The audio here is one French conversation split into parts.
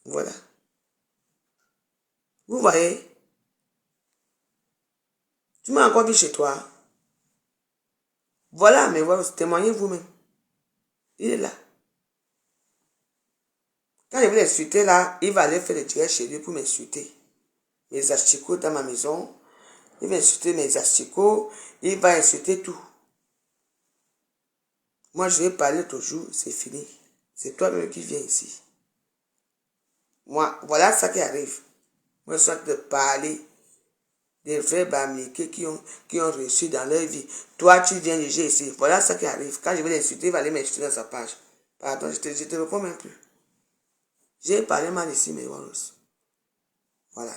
Voilà. Vous voyez? Tu m'as encore vu chez toi. Voilà, mais voilà, témoignez vous-même. Il est là. Quand je vais l'insulter là, il va aller faire le direct chez lui pour m'insulter. Mes asticots dans ma maison. Il va insulter mes asticots. Il va insulter tout. Moi, je vais parler toujours, c'est fini. C'est toi-même qui viens ici. Moi, voilà ça qui arrive. Moi, je suis en train de parler des vrais bamliqués qui ont réussi dans leur vie. Toi, tu viens juger ici. Voilà ça qui arrive. Quand je vais l'insulter, il va aller m'insulter dans sa page. Pardon, je te réponds même plus. J'ai parlé mal ici, mais voilà. Voilà.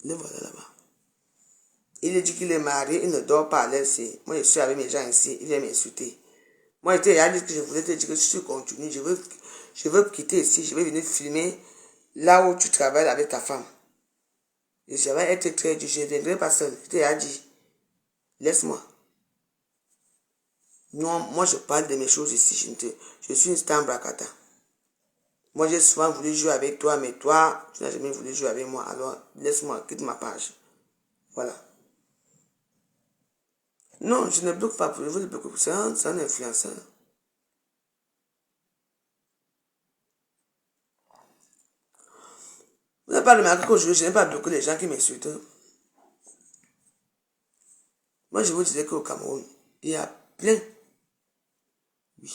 Le voilà là-bas. Il dit qu'il est marié, il ne dort pas à l'aise ici. Moi, je suis avec mes gens ici, il vient m'insulter. Moi, j'étais à dire que je voulais te dire que je continue. Je veux quitter ici, je vais venir filmer là où tu travailles avec ta femme. Et je vais être très dur, je ne viendrai pas seul. Je t'ai dit, laisse-moi. Non, moi, je parle de mes choses ici. Je suis une star Brakata. Moi, j'ai souvent voulu jouer avec toi, mais toi, tu n'as jamais voulu jouer avec moi. Alors, laisse-moi, quitte ma page. Voilà. Non, je ne bloque pas pour vous, c'est un influenceur. Vous n'avez pas remarqué qu'aujourd'hui, je n'ai pas bloqué les gens qui m'insultent. Moi, je vous disais qu'au Cameroun, il y a plein. Oui.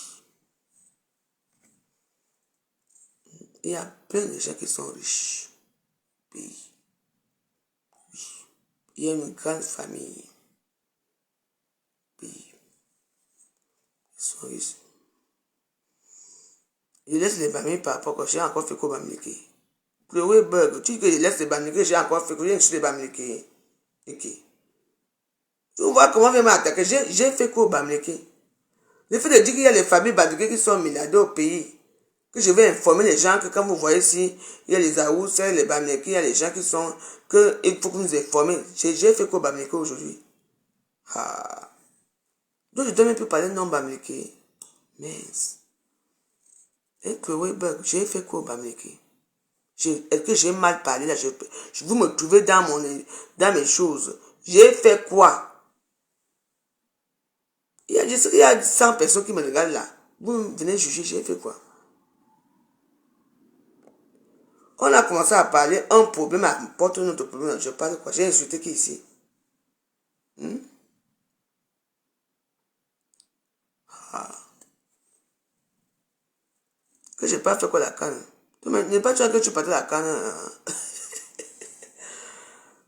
Il y a plein de gens qui sont riches. Pays. Oui. Il y a une grande famille. Pays. Ils sont riches. Je laisse les familles par rapport que j'ai encore fait qu'au Bamileke. Chloé Berg, tu dis que je laisse les Bamileke, j'ai encore fait que j'ai insulté les Bamileke. Ok. Tu vois comment on vient m'attaquer. J'ai fait qu'au Bamileke. Le fait de dire qu'il y a les familles Bamileke qui sont milliardaires au pays. Que je vais informer les gens que quand vous voyez ici, il y a les Aous, les Bamileke, il y a les gens qui sont, que il faut que nous informer. J'ai fait qu'au Bamileke aujourd'hui. Ah. Donc je ne dois même plus parler de non Bamileke. Mince. Et Chloé Berg, j'ai fait qu'au Bamileke. Est-ce que j'ai mal parlé là? Vous me trouvez dans mes choses. J'ai fait quoi? Il y a 100 personnes qui me regardent là. Vous venez juger, j'ai fait quoi? On a commencé à parler, un problème apporte un autre problème. Je parle quoi? J'ai insulté qui ici? Ah. Que j'ai pas fait quoi la canne? N'est pas toi que tu partais la canne.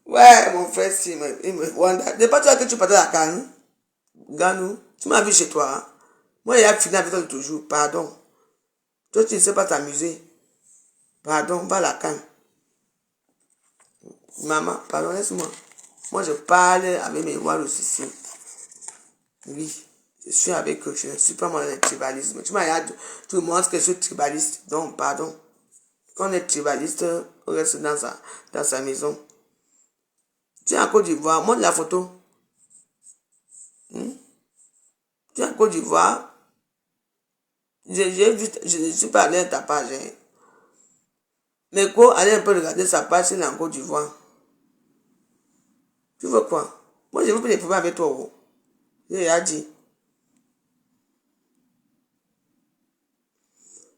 Ouais, mon frère, si, il me wonder. N'est pas toi que tu partais la canne? Ganou, tu m'as vu chez toi. Hein? Moi, il y a fini avec toi toujours. Pardon. Toi, tu ne sais pas t'amuser. Pardon, va à la canne. Maman, pardon, laisse-moi. Moi, je parle avec mes voix ici. Oui, je suis avec eux. Je ne suis pas moi dans le tribalisme. Tu m'as dit, tu me montres que je suis tribaliste. Donc, pardon. Quand on est tribaliste, on reste dans sa maison. Tu es en Côte d'Ivoire. Montre la photo. Tu es en Côte d'Ivoire. J'ai vu, je ne suis pas allé à ta page. Hein. Mais quoi, allez un peu regarder sa page, c'est en Côte d'Ivoire. Tu veux quoi? Moi, je veux pas des problèmes avec toi. Oh. J'ai dit.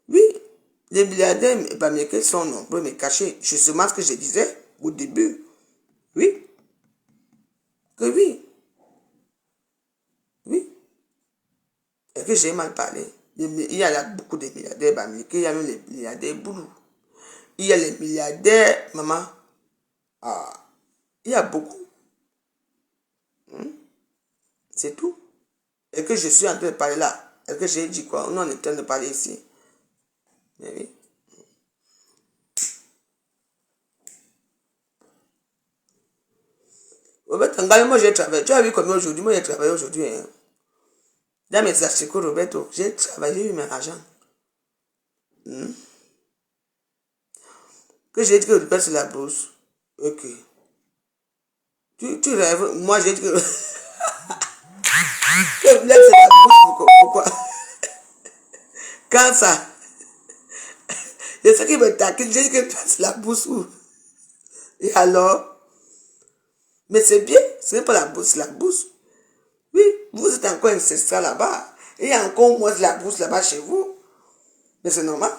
Oui, les milliardaires américains sont nombreux, mais cachés. C'est seulement ce que je disais au début. Oui. Que oui. Oui. Est-ce que j'ai mal parlé? Il y a là beaucoup de milliardaires américains, il y a même les milliardaires boulous. Il y a les milliardaires, maman. Ah, il y a beaucoup. C'est tout. Est-ce que je suis en train de parler là? Est-ce que j'ai dit quoi? Non, on est en train de parler ici. Mais oui. Roberto, moi j'ai travaillé. Tu as vu combien aujourd'hui? Moi j'ai travaillé aujourd'hui. Hein. Dans mes articles, Roberto, j'ai travaillé, j'ai eu mon argent. Que j'ai dit que Roberto c'est la bourse. Ok. Tu rêves. Moi j'ai dit que. Que Roberto c'est la bourse. Pourquoi? Quand ça, je sais qu'il me taquine, j'ai dit que toi, c'est la bourse où. Et alors, mais c'est bien, ce n'est pas la bourse, c'est la bourse. Oui, vous êtes encore ancestral là-bas. Et il y a encore moins de la bourse là-bas chez vous. Mais c'est normal.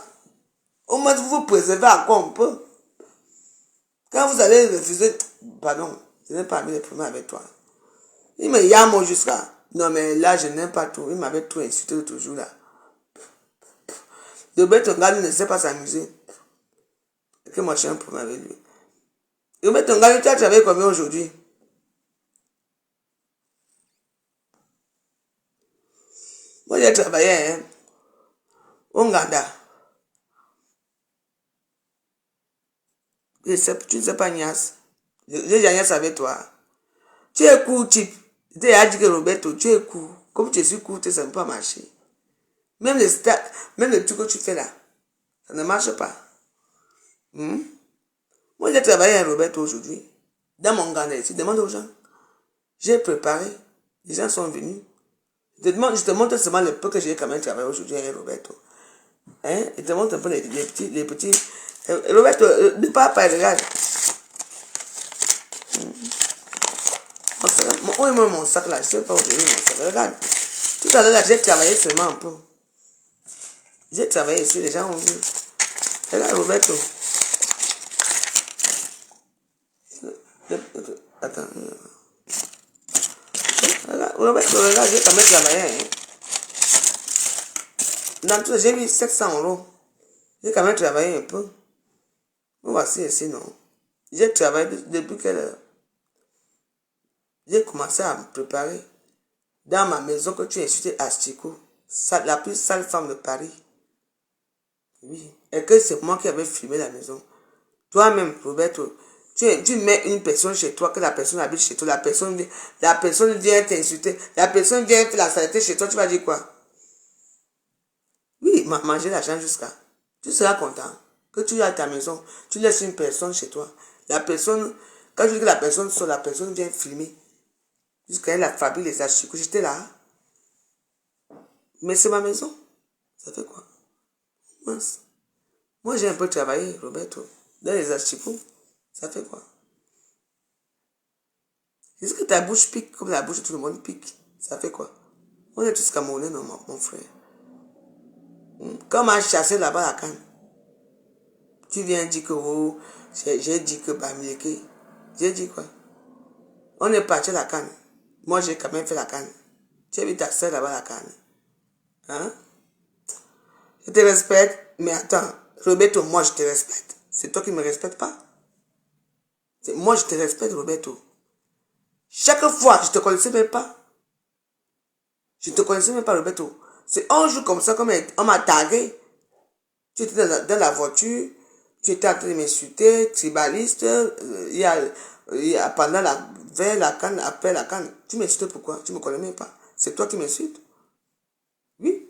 Au moins, vous vous préservez encore un peu. Quand vous allez refuser, pardon, je n'ai pas mis les problèmes avec toi. Il me yamo jusqu'à. Non, mais là, je n'aime pas tout. Il m'avait tout insulté l'autre jour là. De bête, ton gars ne sait pas s'amuser. Et que moi, j'ai un problème avec lui. De bête, ton gars, tu as travaillé combien aujourd'hui? Moi, j'ai travaillé, hein. Au Nganda. Tu ne sais pas Nias. J'ai déjà Nias avec toi. Tu es court, type. Je t'ai dit que Roberto, tu es court. Comme tu es court, ça ne peut pas marcher. Même le truc que tu fais là, ça ne marche pas. Moi, j'ai travaillé à Roberto aujourd'hui. Dans mon Nganda ici, demande aux gens. J'ai préparé. Les gens sont venus. Je te montre seulement le peu que j'ai quand même travaillé aujourd'hui avec Roberto. Hein? Je te montre un peu les petits. Roberto, ne parle pas, regarde. Où est mon sac là? Je ne sais pas où j'ai mis mon sac. Regarde. Tout à l'heure, là, j'ai travaillé seulement un peu. J'ai travaillé ici, les gens ont vu. Regarde, Roberto. Attends. Roberto, regarde, j'ai quand même travaillé. Hein. Dans tout, j'ai mis 700 €. J'ai quand même travaillé un peu. Voici ici, non. J'ai travaillé depuis quelle heure? J'ai commencé à me préparer dans ma maison que tu as insulté à Chico, la plus sale femme de Paris. Oui. Et que c'est moi qui avais filmé la maison. Toi-même, Roberto, tu mets une personne chez toi, que la personne habite chez toi, la personne vient t'insulter, la personne vient faire la saleté chez toi, tu vas dire quoi? Oui, manger l'argent jusqu'à. Tu seras content que tu es à ta maison, tu laisses une personne chez toi. La personne, quand je dis que la personne sort, la personne vient filmer. Jusqu'à la fabrique les achicots, j'étais là. Mais c'est ma maison. Ça fait quoi? Moi, j'ai un peu travaillé, Roberto, dans les achicots. Ça fait quoi? Est-ce que ta bouche pique comme la bouche de tout le monde pique? Ça fait quoi? On est tous Camerounais, non, mon frère. Quand on m'a chassé là-bas à Cannes, tu viens dire que oh, j'ai dit que Bamileke. J'ai dit quoi? On est parti à la Cannes. Moi, j'ai quand même fait la Cannes. Tu as vu ta soeur là-bas à la Cannes. Hein? Je te respecte, mais attends, Roberto, moi je te respecte. C'est toi qui ne me respectes pas. Moi je te respecte, Roberto. Chaque fois, je ne te connaissais même pas. Je ne te connaissais même pas, Roberto. C'est un jour comme ça, comme on m'a tagué. Tu étais dans la voiture, tu étais en train de m'insulter, tribaliste, pendant vers la canne, après la canne. Tu m'insultes pourquoi? Tu ne me connais même pas. C'est toi qui m'insultes? Oui.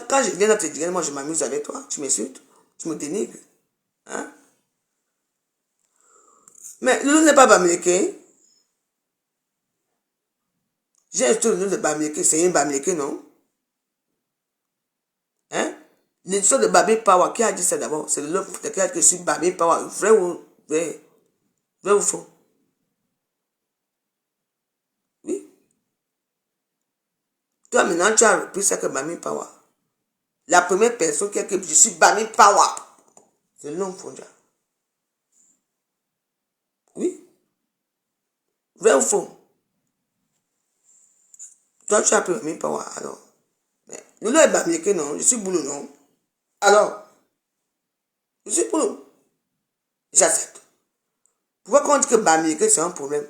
Quand je viens dans te dire, moi je m'amuse avec toi, tu m'insultes, tu me dénigres. Hein? Mais le nom n'est pas Bamileke. J'ai insulté le nom de Bamileke, c'est un Bamileke, non? Hein? L'histoire de Babi Power, qui a dit ça d'abord? C'est le nom qui a dit que je suis Babi Power. Vrai ou vrai? Vrai ou faux? Oui. Toi maintenant tu as repris ça que Babi Power. La première personne qui a dit que je suis Babi Power. C'est le nom fondé. Oui. Vrai ou faux? Toi tu as appris Babi Power alors. Mais le nom est Bamileke, non? Je suis Boulou, non? Alors, je suis Boulou. J'accepte. Pourquoi quand on dit que Bamileke c'est un problème?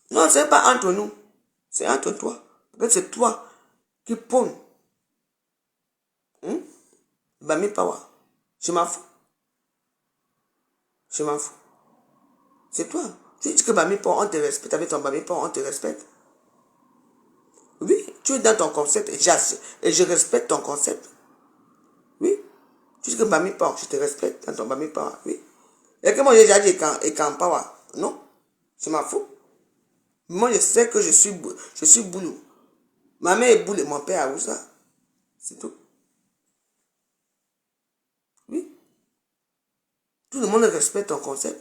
Non, ce n'est pas entre nous. C'est entre toi. Parce que c'est toi qui prône. Bami Power. Je m'en fous. Je m'en fous. C'est toi. Tu dis que Bami Power, on te respecte. Avec ton Bami Power, on te respecte. Oui, tu es dans ton concept et je respecte ton concept. Oui. Tu dis que Bami Power, je te respecte dans ton Bami Power. Oui. Et que moi j'ai déjà dit et quand Power. Non. Je m'en fous. Moi je sais que je suis Boulou. Ma mère est boule et mon père a où ça? C'est tout. Oui. Tout le monde respecte ton concept.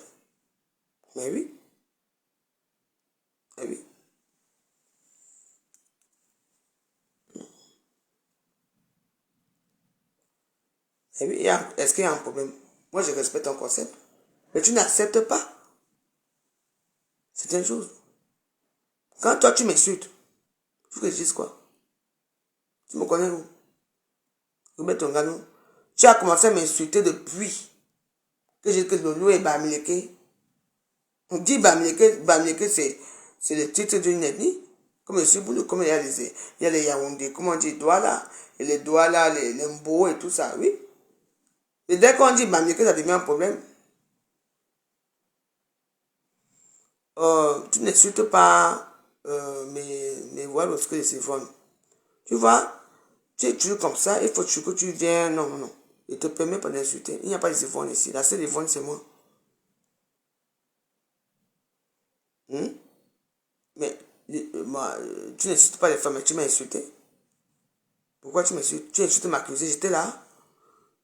Mais oui. Mais oui. Mais oui. Est-ce qu'il y a un problème? Moi, je respecte ton concept. Mais tu n'acceptes pas. C'est une chose. Quand toi, tu m'insultes, tu veux que je dise quoi? Tu me connais où? Remets ton ganou. Tu as commencé à m'insulter depuis que j'ai que Lolo et Bamileke. On dit Bamileke c'est le titre d'une ethnie. Comme je suis boulot, comme il y a les Yaoundé, comment on dit Douala, et les Douala, les Mbo et tout ça, oui. Et dès qu'on dit Bamileke, ça devient un problème. Tu n'insultes pas mes voix lorsque je siphonne. Tu vois, tu es toujours comme ça, il faut que tu viennes. Non, non, non. Il te permet pas d'insulter. Il n'y a pas de siphon ici. La seule siphon, c'est moi. Hmm? Mais moi, tu n'insultes pas les femmes, mais tu m'as insulté. Pourquoi tu m'insultes? Tu insultes ma cuisine, j'étais là.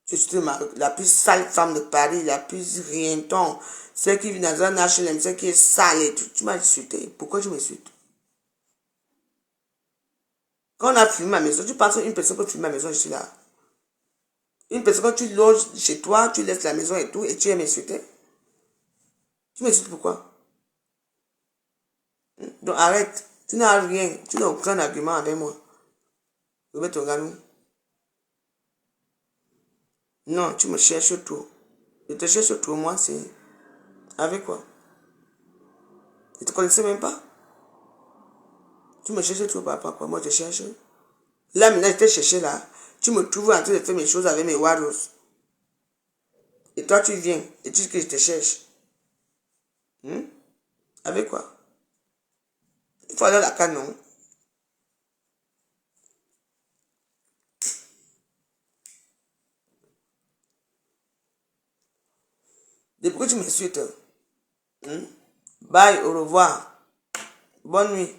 Tu insultes la plus sale femme de Paris, la plus rienton, celle qui vit dans un HLM, celle qui est sale et tout. Tu m'as insulté. Pourquoi tu m'insultes? Quand on a filmé ma maison, tu penses qu'une personne peut filmer ma maison, je suis là. Une personne, quand tu loges chez toi, tu laisses la maison et tout, et tu es m'insulter. Tu m'insultes pourquoi? Donc arrête. Tu n'as rien. Tu n'as aucun argument avec moi. Remets ton ganou. Non, tu me cherches tout. Je te cherche tout, moi, c'est... Avec quoi? Je te connaissais même pas. Tu me cherches tout, papa, quoi. Moi, je te cherche. Là, maintenant, je t'ai cherché, là. Tu me trouves en train de faire mes choses avec mes waros. Et toi, tu viens. Et tu dis que je te cherche. Hmm? Avec quoi? Il faut aller à la canon. Depuis que tu m'insultes. Hmm? Bye, au revoir. Bonne nuit.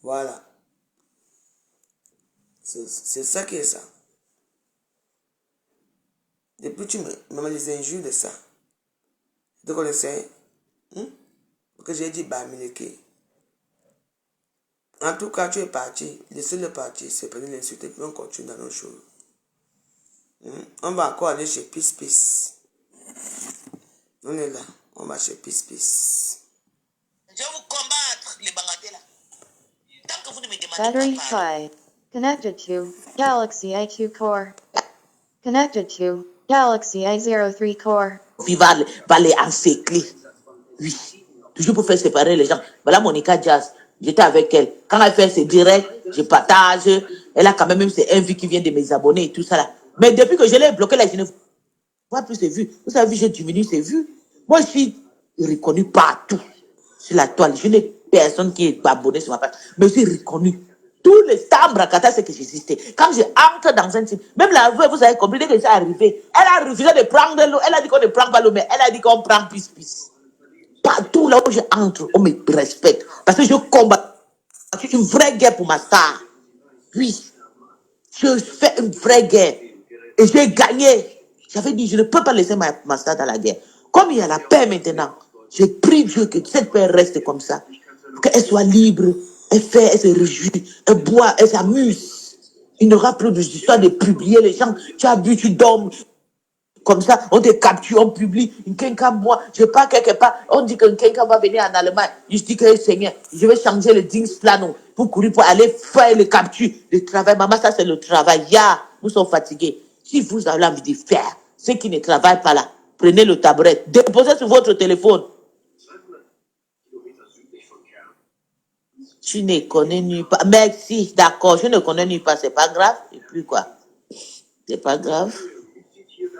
Voilà. C'est ça qui est ça. Depuis que tu me des injures de ça. Tu te connaissais? Hmm? Que j'ai dit Bamileke. En tout cas, tu es parti. Laissez-le partir. C'est pas de l'insulter. Puis on continue dans nos choses. On va encore aller chez Peace Peace. On est là. On va chez Peace Peace. Je vais vous combattre, les bangatés là. Tant que vous ne me demandez Battery pas pardon. 5. Connected to Galaxy A2 core. Connected to Galaxy A03 core. Puis va les encercler. Oui. Toujours pour faire séparer les gens. Voilà Monica Jazz. J'étais avec elle. Quand elle fait ses directs, je partage. Elle a quand même ses envies qui viennent de mes abonnés et tout ça là. Mais depuis que je l'ai bloqué là, je ne vois plus ses vues. Vous savez, j'ai diminué ses vues. Moi, je suis reconnu partout sur la toile. Je n'ai personne qui est abonné sur ma page. Mais je suis reconnu. Tous les stars Brakata, c'est que j'existais. Quand je entre dans un team, même la voix, vous avez compris, dès que c'est arrivé, elle a refusé de prendre l'eau. Elle a dit qu'on ne prend pas l'eau, mais elle a dit qu'on prend plus. Partout là où je entre, on me respecte. Parce que je combats une vraie guerre pour ma star. Oui, je fais une vraie guerre. Et j'ai gagné. J'avais dit, je ne peux pas laisser ma star dans la guerre. Comme il y a la paix maintenant, j'ai prié Dieu que cette paix reste comme ça. Qu'elle soit libre, elle fait, elle se réjouit, elle boit, elle s'amuse. Il n'y aura plus d'histoire de publier les gens. Tu as bu, tu dors. Comme ça, on te capture, on publie. Quelqu'un, moi, je pars quelque part. On dit que quelqu'un va venir en Allemagne. Je dis que Seigneur, je vais changer le Dienstplan pour courir, pour aller faire le capture. Le travail, maman, ça c'est le travail. Nous sommes fatigués. Si vous avez envie de faire, ceux qui ne travaillent pas là, prenez le tabouret, déposez sur votre téléphone. Tu ne connais nulle part. Merci, d'accord, je ne connais nulle part, c'est pas grave. Et puis quoi? C'est pas grave.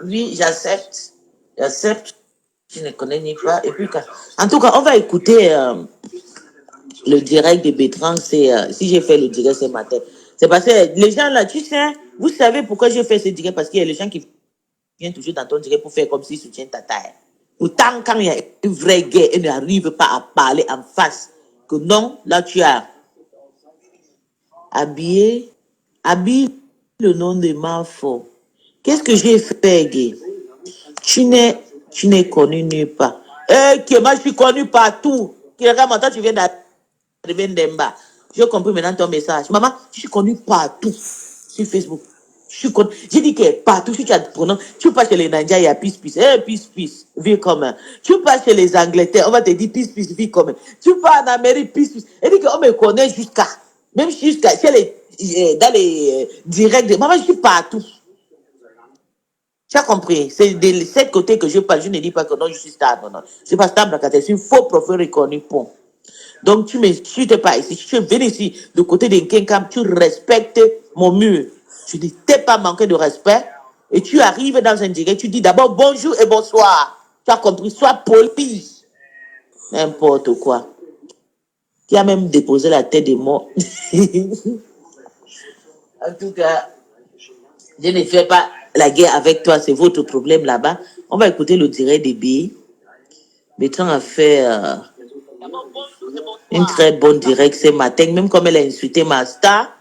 Oui, j'accepte. J'accepte. Je ne connais ni pas. Et puis, en tout cas, on va écouter le direct de Bertrand. Si j'ai fait le direct ce matin, c'est parce que les gens là, tu sais, vous savez pourquoi j'ai fait ce direct? Parce qu'il y a les gens qui viennent toujours dans ton direct pour faire comme s'ils soutiennent ta taille. Pourtant, quand il y a une vraie guerre, ils n'arrivent pas à parler en face. Que non, là, tu as Habillé, habille le nom de Marfo. Qu'est-ce que j'ai fait, gay? Tu n'es connu nulle part. Moi, je suis connu partout. Regarde, toi, tu viens d'arriver d'Emba. J'ai compris maintenant ton message. Maman, je suis connu partout sur Facebook. J'ai dit que partout, si tu as pronom, tu passes chez les Nigériens, il y a peace, peace. Peace, peace, vie commune. Tu passes chez les Angleterres, on va te dire peace, peace, vie commune. Tu pars en Amérique, peace, peace. Elle dit qu'on me connaît même jusqu'à, dans les directs. Maman, je suis partout. Tu as compris? C'est de cet côté que je parle. Je ne dis pas que non, je suis star. Non, non. Je ne suis pas star, je suis faux profil reconnu. Point. Donc, tu n'es pas ici. Si tu viens ici, du côté de Nkenkam, tu respectes mon mur. Tu ne t'es pas manqué de respect. Et tu arrives dans un direct, tu dis d'abord bonjour et bonsoir. Tu as compris? Sois poli. N'importe quoi. Qui a même déposé la tête de mort. En tout cas, je ne fais pas la guerre avec toi, c'est votre problème là-bas. On va écouter le direct des billes. Bertrand a fait une très bonne direct ce matin, même comme elle a insulté ma star.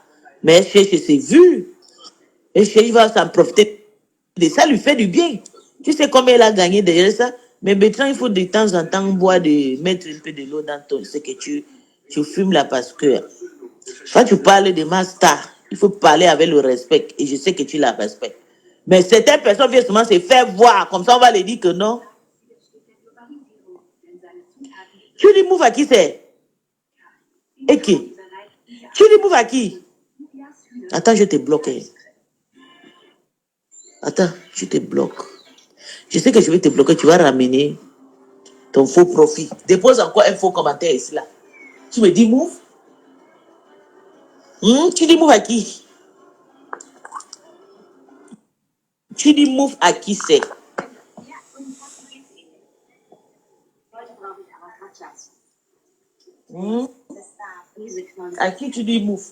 Mais c'est vu. Et il va s'en profiter. De ça lui fait du bien. Tu sais combien elle a gagné derrière ça? Mais Bertrand, il faut de temps en temps mettre un peu de l'eau dans ce que tu fumes là parce que quand tu parles de ma star, il faut parler avec le respect. Et je sais que tu la respectes. Mais certaines personnes viennent seulement se faire voir. Comme ça, on va leur dire que non. Tu dis move à qui c'est? Et qui? Tu dis move à qui? Attends, je te bloque. Attends, je te bloque. Je sais que je vais te bloquer. Tu vas ramener ton faux profit. Dépose encore un faux commentaire ici là. Tu me dis move? Tu dis move à qui? Tu dis move à qui c'est? À qui tu dis move?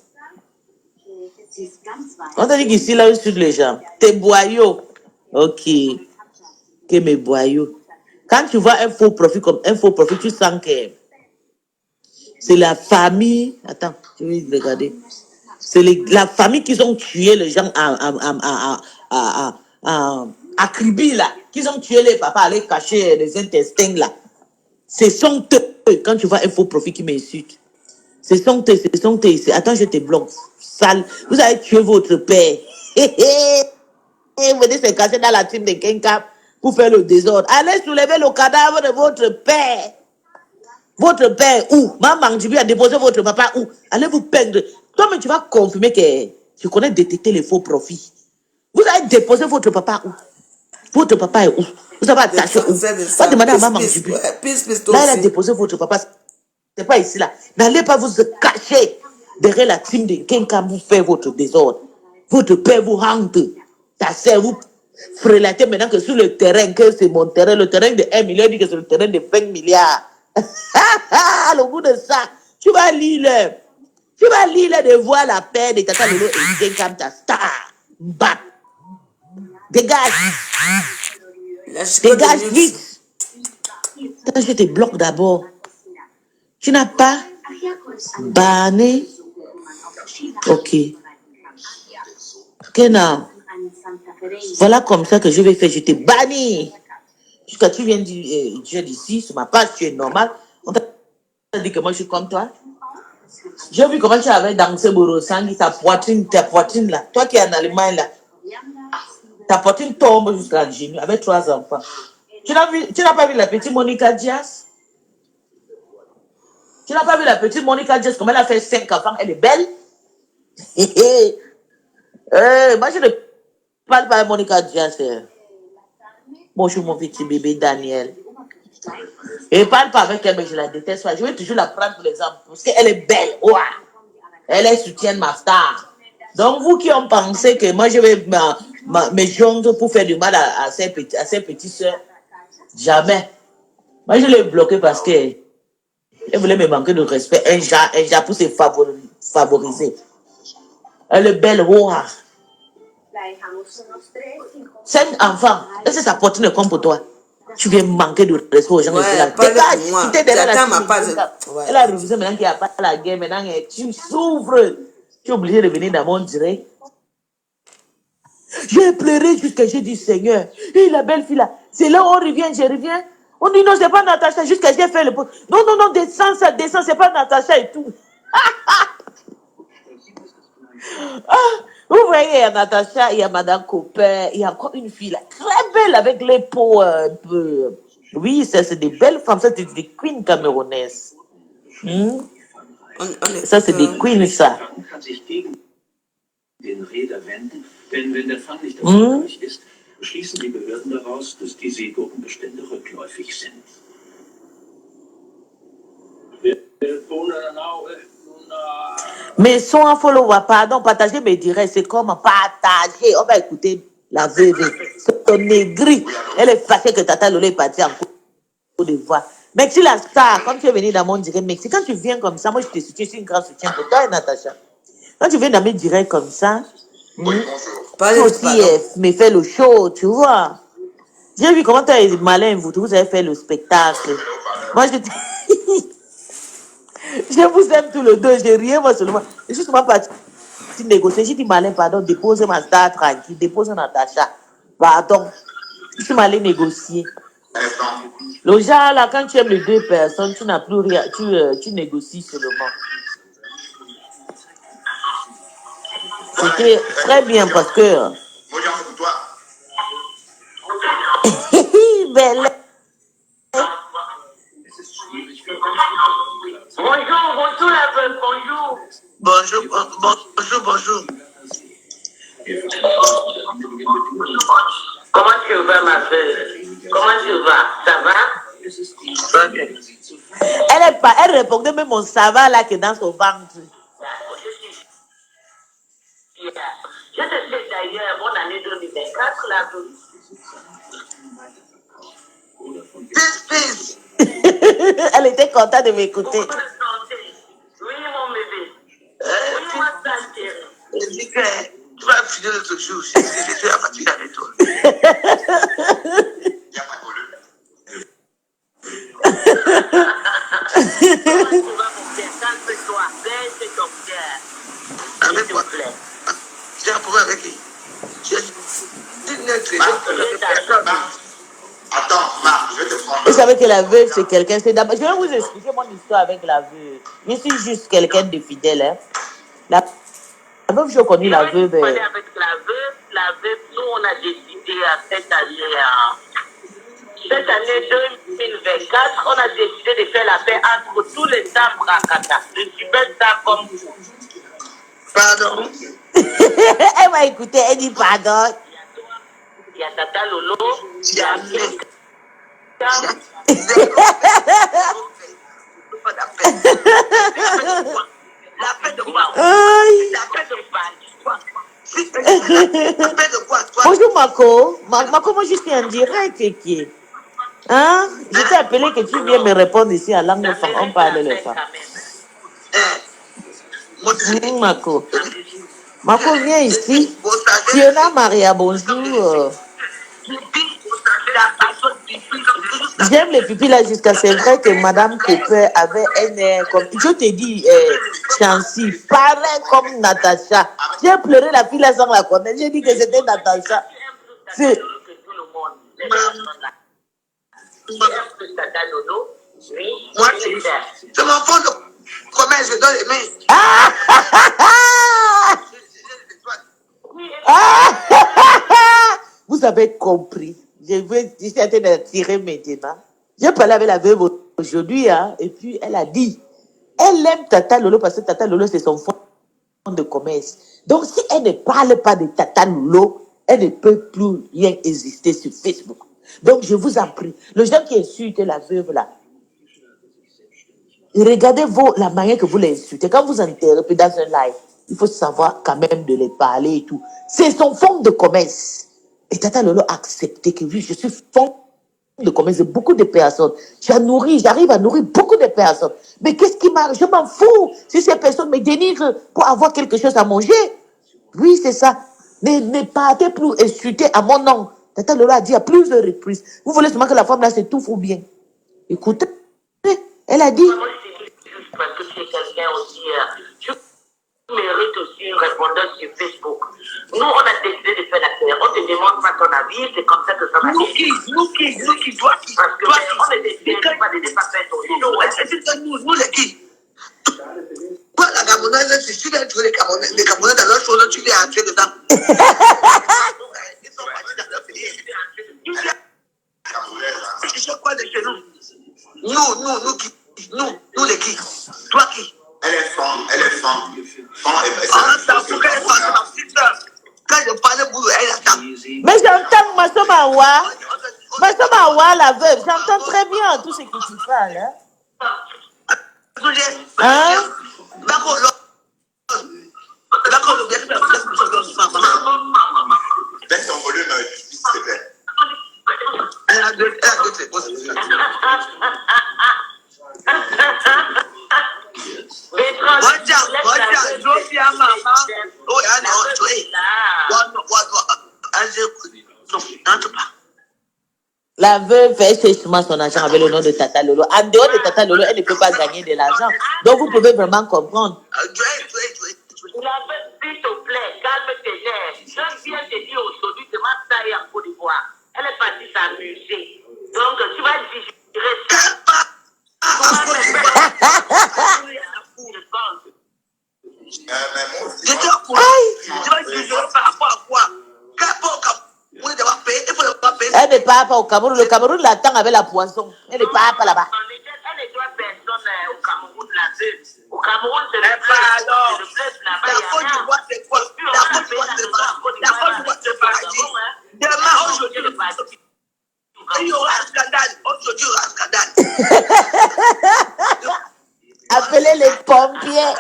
On t'a dit qu'ici là, je suis les gens. T'es boyaux. Ok. Que mes boyaux. Quand tu vois un faux profit comme un faux profit, tu sens que c'est la famille. Attends, je vais regarder. C'est la famille qui ont tué les gens à Kribi là. Qui ont tué les papas, aller cacher les intestins là. Ce sont eux. Quand tu vois un faux profit qui m'insulte. Ce sont eux. Attends, je te bloque. Sale. Vous avez tué votre père. Vous venez se cacher dans la team de Kenka pour faire le désordre. Allez soulever le cadavre de votre père. Votre père où? Maman, tu viens déposer votre papa où? Allez vous peindre. Toi, mais tu vas confirmer que tu connais détecter les faux profits. Vous avez déposé votre papa où? Votre papa est où? Vous avez attaché où? Va demander à maman Jibi. Là, elle a déposé votre papa. C'est pas ici là. N'allez pas vous cacher derrière la team de quelqu'un vous faire votre désordre. Votre père vous hante. Ta sœur vous frélatez maintenant que sur le terrain, que c'est mon terrain, le terrain de 1 milliard, dit que c'est le terrain de 20 milliards. Au bout de ça, tu vas lire de voir la paix de Tata Lolo et quelqu'un ta star. Bat. Dégage. Dégage vite. Attends, je te bloque d'abord. Tu n'as pas banné. Ok. Ok, non. Voilà comme ça que je vais faire. Je t'ai banni. Jusqu'à tu viens d'ici, sur ma page, tu es normal. On t'a dit que moi je suis comme toi. J'ai vu comment tu avais dansé Borosangi, ta poitrine là. Toi qui es en Allemagne là. Ta poitrine tombe jusqu'à genou avec 3 enfants. Tu n'as pas vu la petite Monica Diaz? Tu n'as pas vu la petite Monica Diaz, comme elle a fait 5 enfants, elle est belle? Moi je ne parle pas à Monica Diaz. Bonjour mon petit bébé Daniel. Et parle pas avec elle, mais je la déteste pas. Je vais toujours la prendre pour l'exemple. Parce qu'elle est belle. Ouah. Elle est soutienne ma star. Donc vous qui ont pensé que moi je vais me joindre pour faire du mal à ses petites soeurs, jamais. Moi je l'ai bloqué parce que elle voulait me manquer de respect. Un genre pour se favoriser. Elle est belle. Ouah. 5 enfants. Est-ce que ça porte une compte pour toi? Tu viens manquer de respect aux gens. Ouais, elle a refusé maintenant qu'il n'y a pas la guerre. Maintenant, tu souffres. suis obligée de venir dans mon direct. J'ai pleuré jusqu'à j'ai dit Seigneur. Et la belle fille là, c'est là où on revient, je reviens. On dit non, c'est pas Natacha, jusqu'à j'ai fait le poste. Non, non, non, descends, ça descend, c'est pas Natacha et tout. Vous voyez, il y a Natacha, il y a Madame Copin, il y a encore une fille là, très belle avec les peaux un peu. Oui, ça c'est des belles femmes, ça c'est des queens camerounaises. Hmm? Ça c'est des queens, ça. Den Räder wenden, denn wenn der Fang nicht Hmm? erfolgreich ist, schließen die Behörden daraus, dass die Seegurkenbestände rückläufig sind. Mais sans follower, pardon, partager mes directs, c'est comme partager. On va écouter la veuve. Son aigri. Elle est fâchée que Tata Lolo est partie en Côte d'Ivoire. Merci la star, comme tu es venu dans mon direct, Merci, quand tu viens comme ça, moi je te soutiens, je suis une grande soutien pour toi et Natacha. Quand tu viens dans mes directs comme ça, tu aussi me fais le show, tu vois. J'ai vu comment tu es malin, vous avez fait le spectacle. Moi je je vous aime tous les deux, j'ai rien moi seulement. Je suis seulement parti négocier. J'ai dit malin, pardon, dépose ma star tranquille, dépose Natacha. Pardon, je suis allé négocier. Le genre là, quand tu aimes les deux personnes, tu n'as plus rien, tu négocies seulement. C'était très bien parce que. Belle. Bonjour la veuve, bonjour. Bonjour. Comment tu vas, ma veuve? Comment tu vas? Ça va? Ça va bien. Elle répondait même mon ça va là que dans son ventre. Je te souhaite d'ailleurs bonne année 2024, la veuve. Peace. Elle était contente de m'écouter. Oui, mon bébé. Oui, ma santé. Je dis que tu vas finir notre jour. Je suis fatigué avec toi. Il n'y a pas de Tu vas mon père, calme-toi, baisse ton cœur. avec toi. J'ai un problème avec qui? Attends, Marc, je vais te prendre. Vous savez que la veuve, c'est quelqu'un. Je vais vous expliquer mon histoire avec la veuve. Je suis juste quelqu'un de fidèle. Hein. La veuve, j'ai connu la veuve. Avec la veuve, nous, on a décidé cette année 2024, on a décidé de faire la paix entre tous les arbres à Kata. Je suis belle ça comme vous. Pardon. Elle m'a écouté, elle dit pardon. Il y a Tata Lolo, il y a Bonjour Mako. Mako, moi je suis en direct. Hein? Je t'ai appelé que tu viens me répondre ici à langue femme. On parle le femme. Mako. Mako, viens ici. Fiona Maria, bonjour. J'aime les pupilles là jusqu'à c'est vrai que Madame Cooper avait un comme je te dis Chancy, pareil comme Natacha. J'ai pleuré la fille là sans la connaître. J'ai dit que c'était Natacha. C'est Moi, je m'en fous de comment je dois aimer. Vous avez compris. Je suis en train de tirer maintenant. J'ai parlé avec la veuve aujourd'hui, hein, et puis elle a dit, elle aime Tata Lolo parce que Tata Lolo, c'est son fonds de commerce. Donc, si elle ne parle pas de Tata Lolo, elle ne peut plus rien exister sur Facebook. Donc, je vous en prie, les gens qui insultent la veuve là, regardez la manière que vous l'insultez. Quand vous interrompez dans un live, il faut savoir quand même de les parler et tout. C'est son fonds de commerce. Et Tata Lolo a accepté que oui, je suis fonds de commerce de beaucoup de personnes. J'arrive à nourrir beaucoup de personnes. Mais qu'est-ce qui m'arrive? Je m'en fous si ces personnes me dénigrent pour avoir quelque chose à manger. Oui, c'est ça. Ne partez plus insulter à mon nom. Tata Lolo a dit à plusieurs reprises. Vous voulez seulement que la femme là se tout ou bien? Écoutez, elle a dit. Parce que tu es quelqu'un aussi, tu mérites aussi ton avis, c'est comme ça que ça va être. Nous qui, toi qui. Parce que on est des pas des dépassés ton show. Nous les qui. Toi, la Gabonaise, si tu viens trouver les Camerounais dans leur chose, tu viens entrer dedans. Ils sont partis dans leur pays. Tu sais quoi de chez nous? Nous les qui? Toi qui? Elle est femme. Quand je parlais boulot, elle attend. Mais j'entends Massoma, la veuve, j'entends très bien tout ce que tu parles. Hein? D'accord, Baisse ton volume, s'il te plaît. elle a deux réponses. La veuve fait sèchement son argent avec le nom de Tata Lolo. En dehors de Tata Lolo, elle ne peut pas gagner de l'argent. Donc vous pouvez vraiment comprendre. Il avait dit, s'il te plaît, calme tes nerfs. Je viens te dire aujourd'hui, demande ça en Côte d'Ivoire. Elle est partie s'amuser. Donc, tu vas digérer ça. Tu vas digérer par rapport à quoi? Elle ne part pas au Cameroun. Le Cameroun l'attend avec la poisson. Elle ne part pas là-bas. Elle ne doit personne au Cameroun la veut. Au Cameroun, c'est le bled là-bas. La Côte d'Ivoire, c'est quoi? La Côte d'Ivoire, c'est paradis. Demain, aujourd'hui, le paradis. Il y aura un scandale. Aujourd'hui, il y aura un scandale. Appelez les pompiers.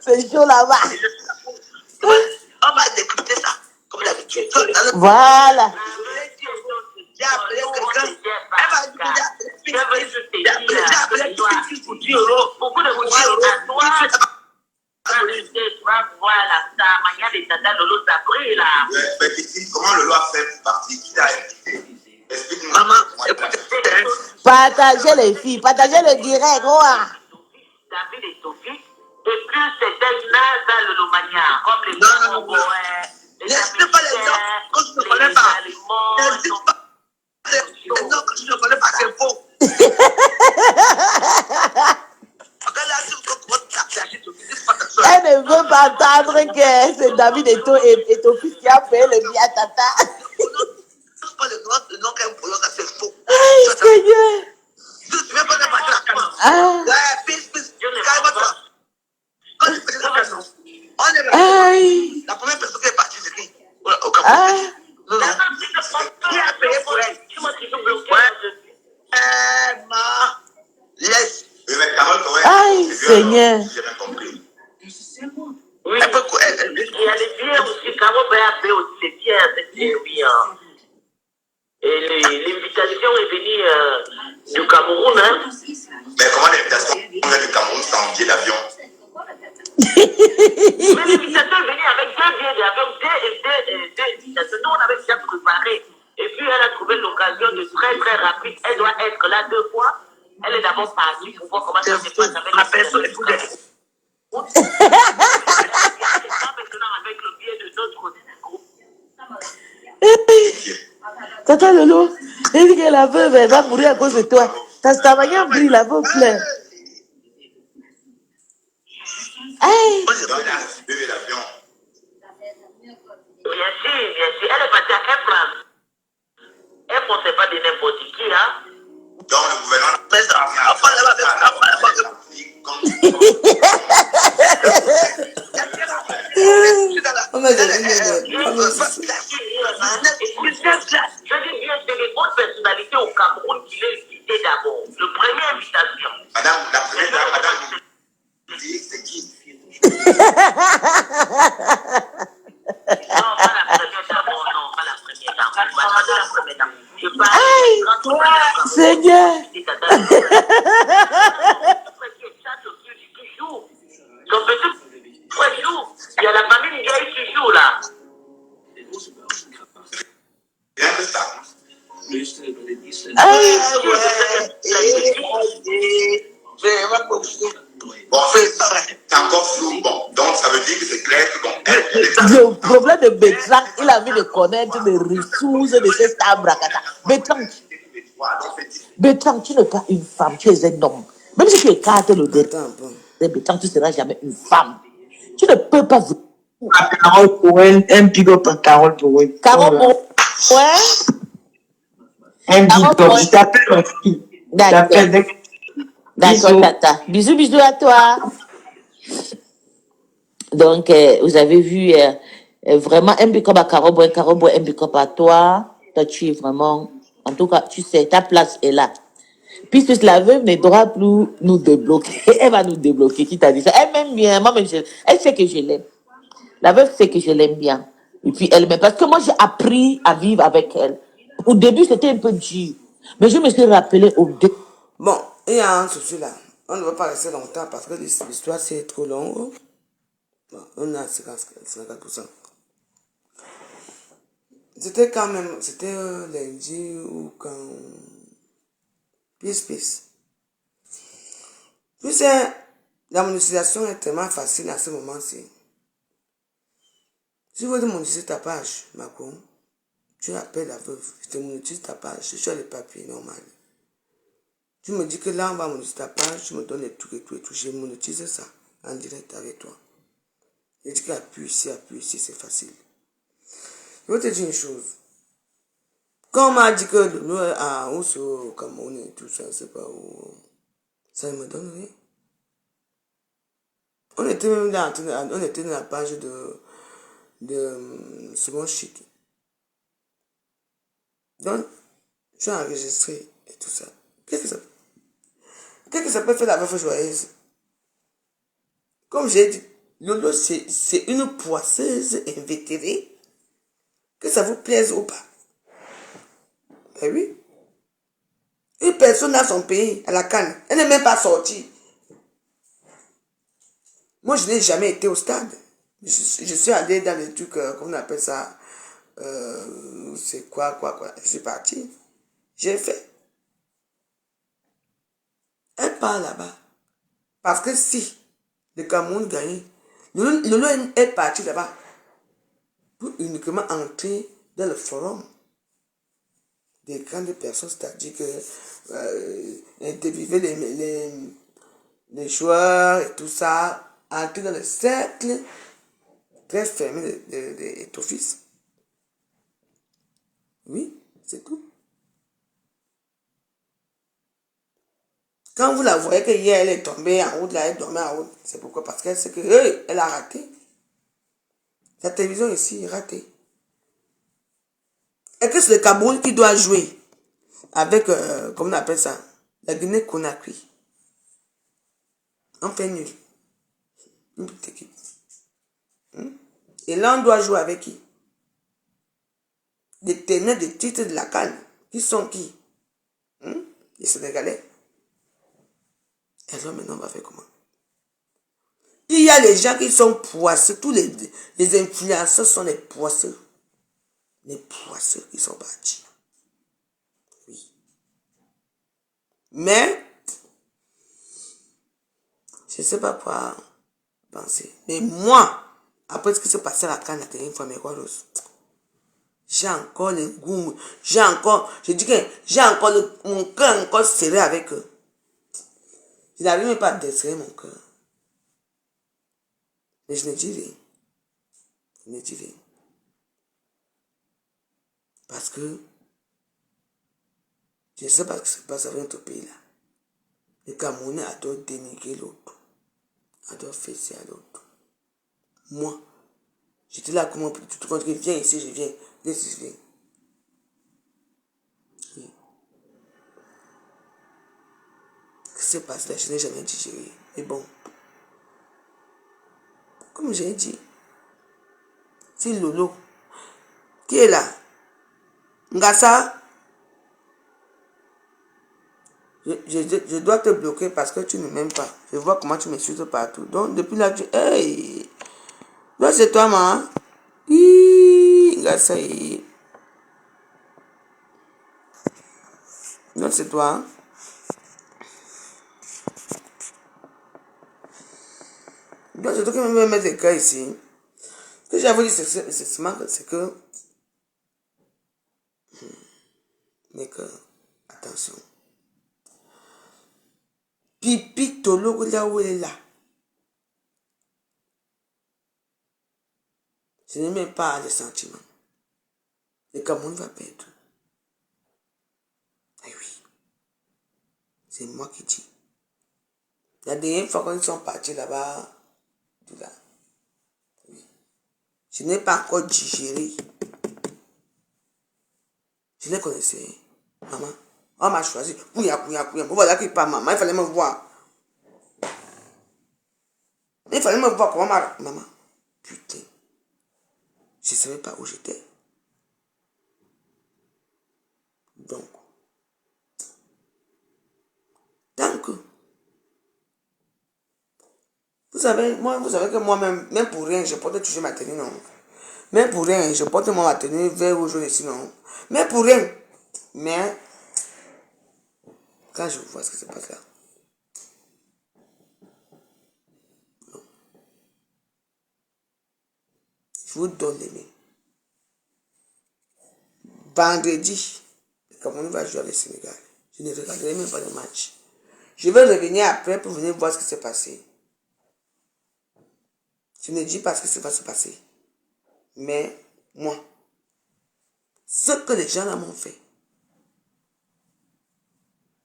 C'est chaud là-bas. On va décrypter ça, comme d'habitude. Voilà. J'ai appelé quelqu'un. Elle m'a dit que j'ai appelé pour 10 euros. Beaucoup de vous dire, tu vas voir la manière de Tata Lolo s'abrille là. Mais comment Lolo a fait pour partir? Qui t'a invité? Explique-nous. Maman, écoutez. Partagez les filles. Partagez le direct. David et Sophie. Et puis c'était Nasa Lolomania. Comme les Congolais. N'hésitez pas les gens que je ne connais pas. N'hésitez pas les gens que je ne connais pas, c'est faux. Elle ne veut pas entendre que c'est David et ton fils qui a fait le bien à Tata. Le nom qu'elle me prononce, c'est faux. Aïe, Seigneur. Tu ne veux pas passer la canon. Ah. Aïe. La première personne qui est partie, c'est qui? Au Ah. Cameroun. Qui a payé pour elle? Laisse. Oui, mais Carole, Aïe, Seigneur. j'ai bien compris. Oui. Il y a les biens aussi. Carole B.A.B. aussi, c'est bien, oui. Et l'invitation est venue du Cameroun, hein. Mais comment l'invitation vient du Cameroun sans billet d'avion? Mais l'invitation est venue avec 2 billets d'avion, deux invitations. Nous, on avait déjà préparé. Et puis, elle a trouvé l'occasion de très, très rapide. Elle doit être là 2 fois. Elle est d'abord partie pour voir comment ça se passe avec la personne. Maintenant, avec le biais de notre groupe. Tata Lolo, elle dit que la veuve elle va mourir à cause de toi. Ta manière brille, la veuve pleure. Aïe. Dans la billet d'avion. Bien sûr. Elle est partie à quelle place? Elle ne pensait pas de n'importe qui, hein? Donc le gouvernement. Mais ça, Oh, mais j'ai dit, je dis bien, c'est les bonnes personnalités au Cameroun qui l'ont invité d'abord. Le premier invitation. Madame, la première dame, madame, dit c'est qui? Non, pas la première dame. Non, pas la première dame. Pas la première dame. Je parle. Aïe, Seigneur. Son petit frère joue. Il y a la famille Ndiaye qui joue là. Rien que ça. Aïe. Bon, c'est encore flou. Bon, Bon, donc ça veut dire que c'est clair que bon, elle Le problème de Bertrand, il a envie de connaître les ressources de ce Abracata. Bertrand, tu n'es pas une femme, tu es un homme. Même si tu écartes le dé, Attends un peu. Bertrand, tu ne seras jamais une femme. Tu ne peux pas. Carole pour un big up à Carole pour Carole, ouais, un big Carole, up. ouais. Je t'appelle aussi. Je D'accord. t'appelle dès que- D'accord, Bisous. tata. Bisous, bisous à toi. Donc, vous avez vu vraiment un big up à Carobo, un big up à toi. Toi, tu es vraiment, en tout cas, tu sais, ta place est là. Puisque la veuve ne devra plus nous débloquer. Elle va nous débloquer. Qui t'a dit ça? Elle m'aime bien. Moi, elle sait que je l'aime. La veuve sait que je l'aime bien. Et puis, elle m'aime. Parce que moi, j'ai appris à vivre avec elle. Au début, c'était un peu dur. Mais je me suis rappelé au début. Bon, il y a un souci là. On ne va pas rester longtemps parce que l'histoire c'est trop long. Bon, on a 54%. C'était quand même, c'était lundi ou quand... Peace. Tu sais, la monétisation est tellement facile à ce moment-ci. Si vous voulez monétiser ta page, Macron, tu appelles la veuve, je te monétise ta page, je suis les papiers normal. Tu me dis que là, on va monétiser ta page, tu me donnes les trucs et tout, je monétise ça en direct avec toi. Je dis qu'appuie ici, c'est facile. Je vais te dire une chose. Quand on m'a dit que Lolo a où au Cameroun et tout ça, c'est pas où. Ça ne me donne rien. On était même on était dans la page de Second Chic. Donc, je suis enregistré et tout ça. Qu'est-ce que ça peut faire la meuf joyeuse? Comme j'ai dit, Lolo, c'est une poisseuse invétérée. Que ça vous plaise ou pas. Ben oui. Une personne dans son pays, à la Cannes, elle n'est même pas sortie. Moi, je n'ai jamais été au stade. Je suis allé dans les trucs, comment on appelle ça, c'est quoi. Je suis parti. J'ai fait. Elle part là-bas. Parce que si le Cameroun gagnait, Lolo est parti là-bas pour uniquement entrer dans le forum des grandes personnes, c'est-à-dire que interviewer les joueurs et tout ça, entrer dans le cercle très fermé de ton fils. Oui, c'est tout. Quand vous la voyez que hier elle est tombée en route, là, elle dormait en route, c'est pourquoi? Parce qu'elle sait que elle a raté. La télévision ici est ratée. Et que c'est le Cameroun qui doit jouer avec, comment on appelle ça, la Guinée-Conakry. On fait nul. Une petite équipe. Et là, on doit jouer avec qui? Les tenants des titres de la CAN. Qui sont qui? Les Sénégalais. Et alors maintenant, on va faire comment? Il y a les gens qui sont poisseux. Tous les influenceurs sont les poisseux. Les poisseux qui sont partis. Oui. Mais, je ne sais pas quoi penser. Mais moi, après ce qui s'est passé à la CAN la dernière fois, mais quoi d'autre? J'ai encore le goût. Je dis que j'ai encore mon cœur encore serré avec eux. Je n'arrive même pas à desserrer mon cœur. Mais je ne dis rien. Je ne dis rien. Parce que je ne sais pas ce qui se passe avec notre pays là. Le Camerounais adore dénigrer l'autre. Adore fesser à l'autre. Moi, j'étais là comme un petit tout le monde qui vient ici, je viens. Viens ici, je viens. Oui. Ce qui se passe là, je n'ai jamais digéré. Mais bon. Comme j'ai dit, si Lolo, qui est là, Ngassa, je dois te bloquer parce que tu ne m'aimes pas. Je vois comment tu m'insultes partout. Donc, depuis là, hey! Là, c'est toi, maman. Ngassa, non, c'est toi. Donc, surtout que même mettre les cas ici. Ce que j'avais dit, c'est que. Mais que. Attention. Pipi tolo là où elle est là. Je n'ai même pas les sentiments. Le Cameroun va perdre. Eh oui. C'est moi qui dis. La dernière fois qu'ils sont partis là-bas, tout là. Oui. Je n'ai pas encore digéré. Je les connaissais. Maman. On m'a choisi. Couilla. Voilà qui parle, maman. Il fallait me voir. Il fallait me voir comment maman. Putain. Je ne savais pas où j'étais. Donc. Tant que. Vous savez que moi-même, même pour rien, je porte toujours ma tenue, non. Même pour rien, je porte ma tenue vers rouge ici, non. Même pour rien. Mais, quand je vois ce qui se passe là. Non. Je vous donne les mains. Vendredi, le Cameroun va jouer avec le Sénégal. Je ne regarderai même pas le match. Je vais revenir après pour venir voir ce qui s'est passé. Je ne dis pas ce qui va se passer. Mais, moi, ce que les gens là m'ont fait,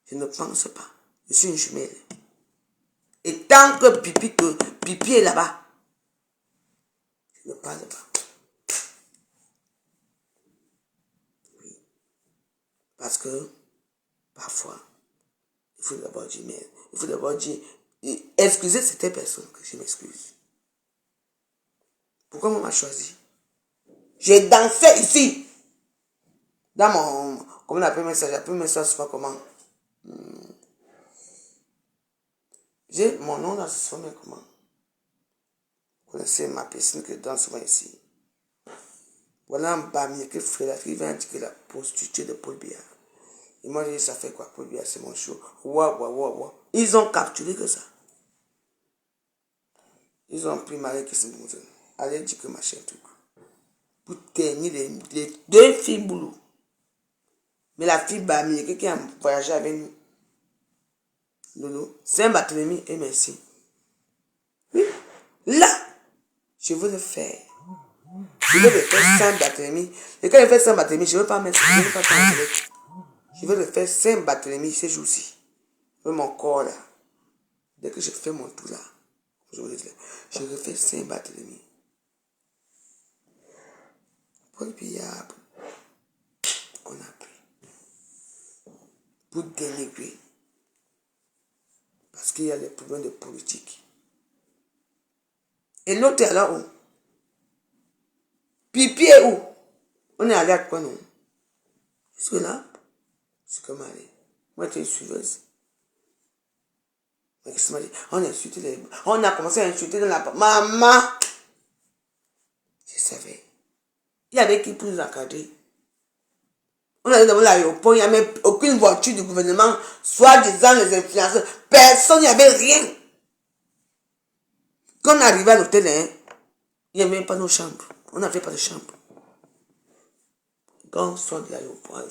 je ne pense pas. Je suis une jumelle. Et tant que Pipi est là-bas, je ne parle pas. Oui. Parce que, parfois, il faut d'abord dire, mais il faut d'abord dire, excusez cette personne que je m'excuse. Pourquoi on m'a choisi? J'ai dansé ici. Dans mon, comment on appelle ça? J'appelle ça, je sais pas comment. J'ai mon nom dans ce sommet, comment? Vous connaissez ma piscine que je danse souvent ici. Voilà un bamier qui fait là, qui vient dire que la prostituée de Paul Biya. Et moi, j'ai dit, ça fait quoi, Paul Biya, c'est mon show. Waouh. Ils ont capturé que ça. Ils ont pris Marie qui se bouge. Allez dire que machin truc. Pour tenir les deux filles boulot. Mais la fille bamier qui a voyagé avec nous. Lolo, Saint-Barthélemy et merci. Oui, là, je veux le faire. Je veux le faire Saint-Barthélemy. Et quand je fais Saint-Barthélemy, je ne veux pas mettre, je ne veux pas faire. Je veux le faire Saint-Barthélemy ces jours-ci. Je veux mon corps là. Dès que je fais mon tour là, je le fais Saint-Barthélemy. Paul Biya, on a pris. Pour dénigrer. Parce qu'il y a des problèmes de politique. Et l'autre est là où? Pipi est où? On est allé à quoi non? Jusque là, c'est comme aller. Moi, j'étais une suiveuse. On a insulté les... On a commencé à insulter dans la... Maman! Je savais. Il y avait qui pour nous encadrer? On allait dans l'aéroport, il n'y avait aucune voiture du gouvernement, soi-disant les influenceurs. Personne, il n'y avait rien. Quand on arrivait à l'hôtel, hein, il n'y avait même pas nos chambres. On n'avait pas de chambre. Quand on sort de l'aéroport,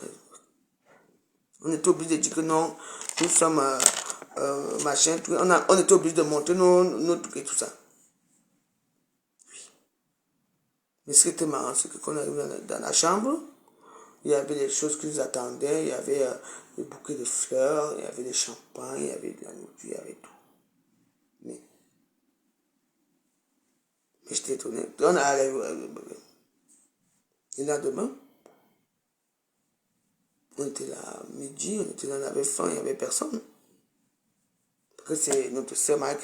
on était obligé de dire que non, nous sommes machin, tout, on était obligé de montrer nos trucs et tout ça. Oui. Mais ce qui était marrant, c'est que quand on arrivait dans la chambre, il y avait des choses qui nous attendaient, il y avait des bouquets de fleurs, il y avait des champagnes, il y avait de la nourriture, il y avait tout. Mais j'étais étonné. On allait le lendemain, on était là à midi, on était là, on avait faim, il n'y avait personne. Parce que c'est notre sœur Marie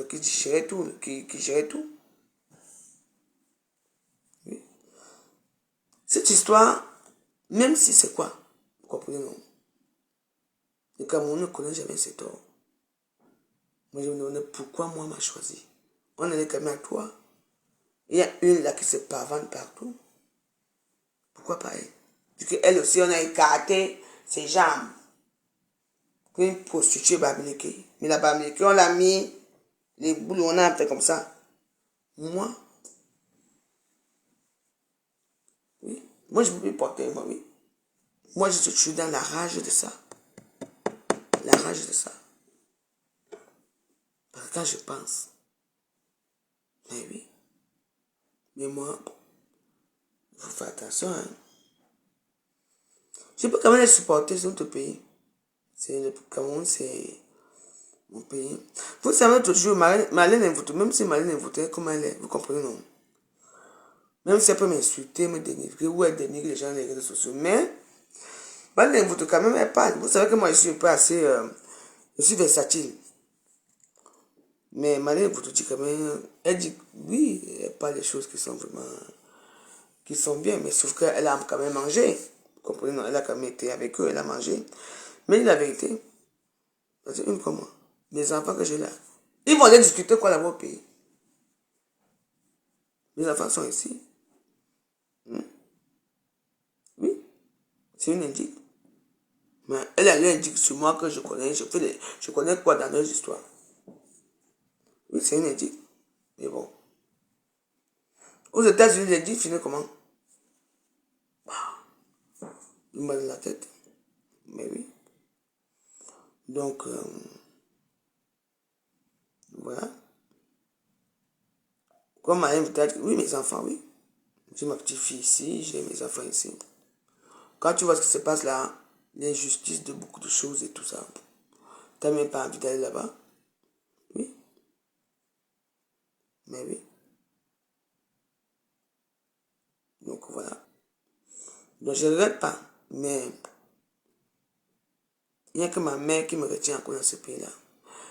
qui gérait tout, qui gérait tout. Oui. Cette histoire, même si c'est quoi, vous comprenez non? Le Cameroun ne connaît jamais ses torts. Moi je me demandais pourquoi moi m'a choisi. On allait quand même à toi. Il y a une là qui se pavane partout. Pourquoi pas elle? Parce qu'elle aussi, on a écarté ses jambes. Une prostituée bamileke. Mais la bamileke, on l'a mis, les boules, on a fait comme ça. Moi, oui. Moi, je ne peux plus porter, moi, oui. Moi, je suis dans la rage de ça. La rage de ça. Parce que quand je pense, mais oui. Mais moi, il faut faire attention, hein. Je peux quand même les supporter sur notre pays. C'est le Cameroun, c'est mon pays. Vous savez toujours, Marlène Mvuto, même si Marlène Mvuto est comme elle est, vous comprenez, non? Même si elle peut m'insulter, me dénigrer, ou elle dénigre les gens dans les réseaux sociaux. Mais, Marlène Mvuto, quand même, elle parle. Vous savez que moi, je suis un peu assez, je suis versatile. Mais Marlène Mvuto dit quand même, elle dit, oui, elle parle des choses qui sont vraiment, qui sont bien, mais sauf qu'elle a quand même mangé. Vous comprenez, non? Elle a quand même été avec eux, elle a mangé. Mais la vérité, c'est une comme moi. Mes enfants que j'ai là, ils vont aller discuter quoi là-bas au pays. Mes enfants sont ici. Oui, c'est une indique. Mais elle a l'indique sur moi que je connais. Je connais quoi dans leurs histoires. Oui, c'est une indique. Mais bon. Aux États-Unis, l'indique finit comment? Il m'a dans la tête. Mais oui. Donc, voilà. Comme ma peut-être, oui, mes enfants, oui. J'ai ma petite fille ici, j'ai mes enfants ici. Quand tu vois ce qui se passe là, l'injustice de beaucoup de choses et tout ça, t'as même pas envie d'aller là-bas? Oui. Mais oui. Donc voilà. Donc je ne regrette pas, mais il n'y a que ma mère qui me retient encore dans ce pays-là.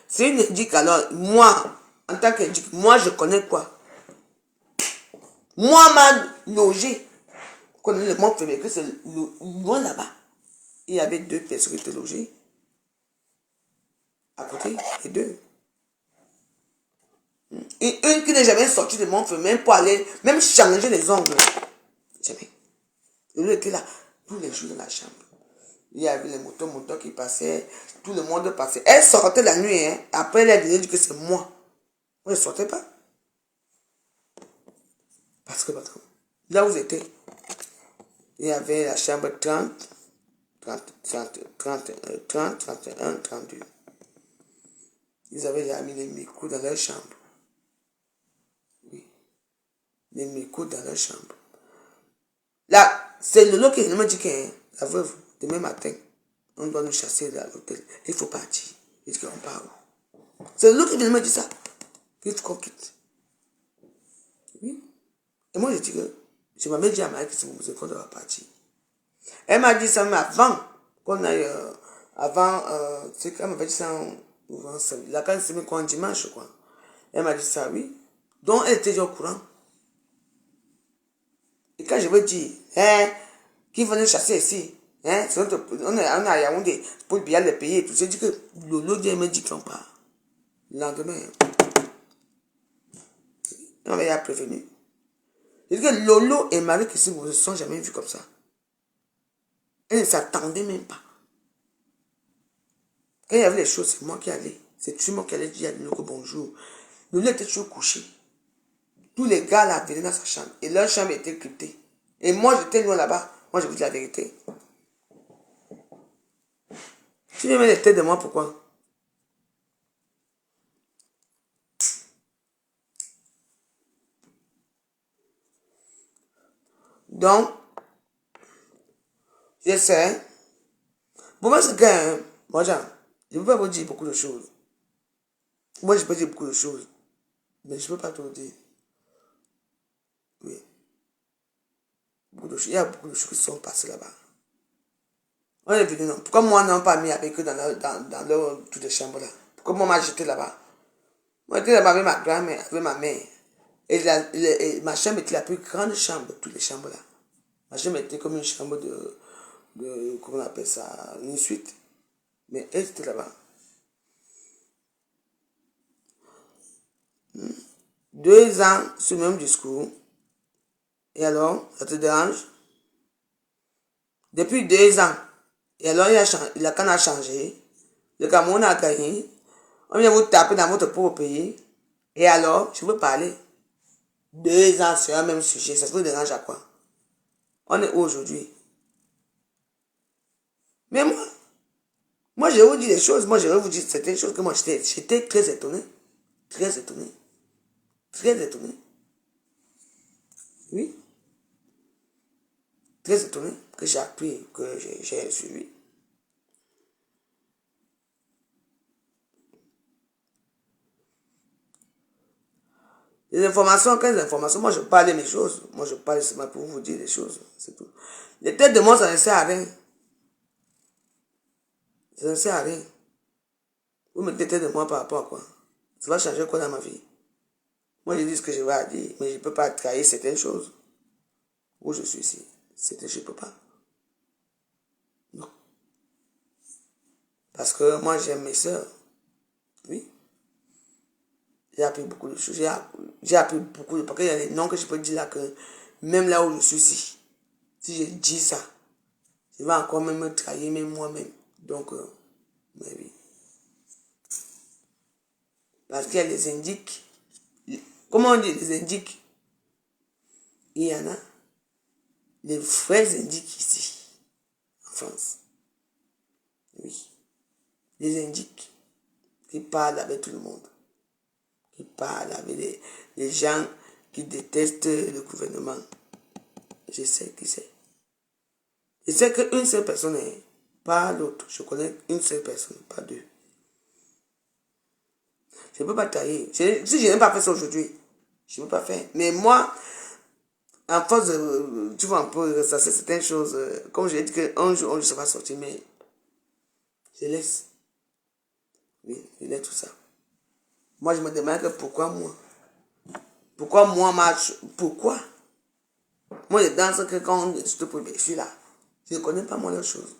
C'est une indique, alors moi, en tant qu'indique, moi je connais quoi? Moi, ma logé, connais le monde féminin, que c'est loin là-bas. Il y avait 2 personnes qui étaient logées. À côté, et 2. Et une qui n'est jamais sortie de mon féminin pour aller, même changer les ongles. Jamais. Il était là, tous les jours dans la chambre. Il y avait les motos qui passaient, tout le monde passait. Elle sortait la nuit, hein. Après elle a dit que c'est moi. Elle ne sortait pas. Parce que, là où j'étais, il y avait la chambre 30, 31, 32. Ils avaient déjà mis les micros dans leur chambre. Oui. Les micros dans leur chambre. Là, c'est Lolo qui me dit que la veuve, demain matin, on doit nous chasser de l'hôtel. Il faut partir. Il dit qu'on part. C'est Lolo qui me dit ça. Il faut qu'on quitte. Oui. Et moi, je dis que je m'avais dit à Marie que c'est mon qu'on doit partir. Elle m'a dit ça même avant qu'on aille, c'est qu'elle m'avait dit ça là quand c'est même quoi, dimanche, quoi. Elle m'a dit ça, oui. Donc, elle était déjà au courant. Et quand je veux dire, qui venait chasser ici, on est à Yaoundé pour bien les payer, tout ça, je dis que Lolo me dit qu'on part. Le lendemain, on m'avait prévenu. Je dis que Lolo et Marie qui ne se sont jamais vus comme ça. Elle ne s'attendait même pas. Quand il y avait les choses, c'est moi qui allais. C'est tout moi qui allais dire à Lolo bonjour. Lolo était toujours couché. Tous les gars là venaient dans sa chambre. Et leur chambre était cryptée. Et moi, j'étais loin là-bas. Moi, je vous dis la vérité. Tu viens mettre les têtes de moi, pourquoi? Donc, je sais. Pour moi, c'est que, moi, je ne peux pas vous dire beaucoup de choses. Moi, je peux dire beaucoup de choses. Mais je ne peux pas tout dire. Oui. Beaucoup de choses. Il y a beaucoup de choses qui sont passées là-bas. On est venu, non. Pourquoi moi, on n'a pas mis avec eux dans leur toutes les chambres là? Pourquoi moi, m'a jeté là-bas? Moi, j'étais là-bas avec ma grand-mère, avec ma mère. Et ma chambre était la plus grande chambre de toutes les chambres là. Ma chambre était comme une chambre de comment on appelle ça, une suite. Mais elle était là-bas. 2 ans sur le même discours. Et alors, ça te dérange? Depuis 2 ans. Et alors, la canne a changé. Le Cameroun a gagné. On vient vous taper dans votre pauvre pays. Et alors, je veux parler. 2 ans sur un même sujet, ça se dérange à quoi? On est où aujourd'hui? Mais moi, je vais vous dire des choses. Moi, je vais vous dire certaines choses que moi, j'étais très étonné. Très étonné. Très étonné. Oui. Très étonné que j'ai appris, que j'ai suivi. Les informations, 15 informations, moi je parle de mes choses. Moi je parle seulement pour vous dire des choses. C'est tout. Les têtes de moi, ça ne sert à rien. Ça ne sert à rien. Vous mettez tête de moi par rapport à quoi? Ça va changer quoi dans ma vie? Moi je dis ce que je vais à dire, mais je ne peux pas trahir certaines choses. Où je suis ici. C'était, je ne peux pas. Non. Parce que moi j'aime mes soeurs. Oui. J'ai appris beaucoup de choses. J'ai appris beaucoup de... Parce qu'il y a des noms que je peux dire là que même là où je suis ici, si je dis ça, je vais encore même me trahir même moi-même. Donc, mais oui. Parce qu'il y a des indiques. Comment on dit les indiques? Il y en a. Les vrais indiques ici, en France. Oui. Les indiques qui parlent avec tout le monde. Qui parlent avec les gens qui détestent le gouvernement. Je sais qui c'est. Je sais qu'une seule personne, pas l'autre. Je connais une seule personne, pas deux. Je ne peux pas tailler. Si je n'ai pas fait ça aujourd'hui, je ne peux pas faire. Mais moi, en force de, tu vois un peu, ça c'est certaines choses. Comme je l'ai dit qu'un jour, je ne pas sortir, mais je laisse. Oui, je laisse tout ça. Moi, je me demande que pourquoi moi? Pourquoi moi, pourquoi? Moi, je danse que quand je suis là. Je ne connais pas moi les choses.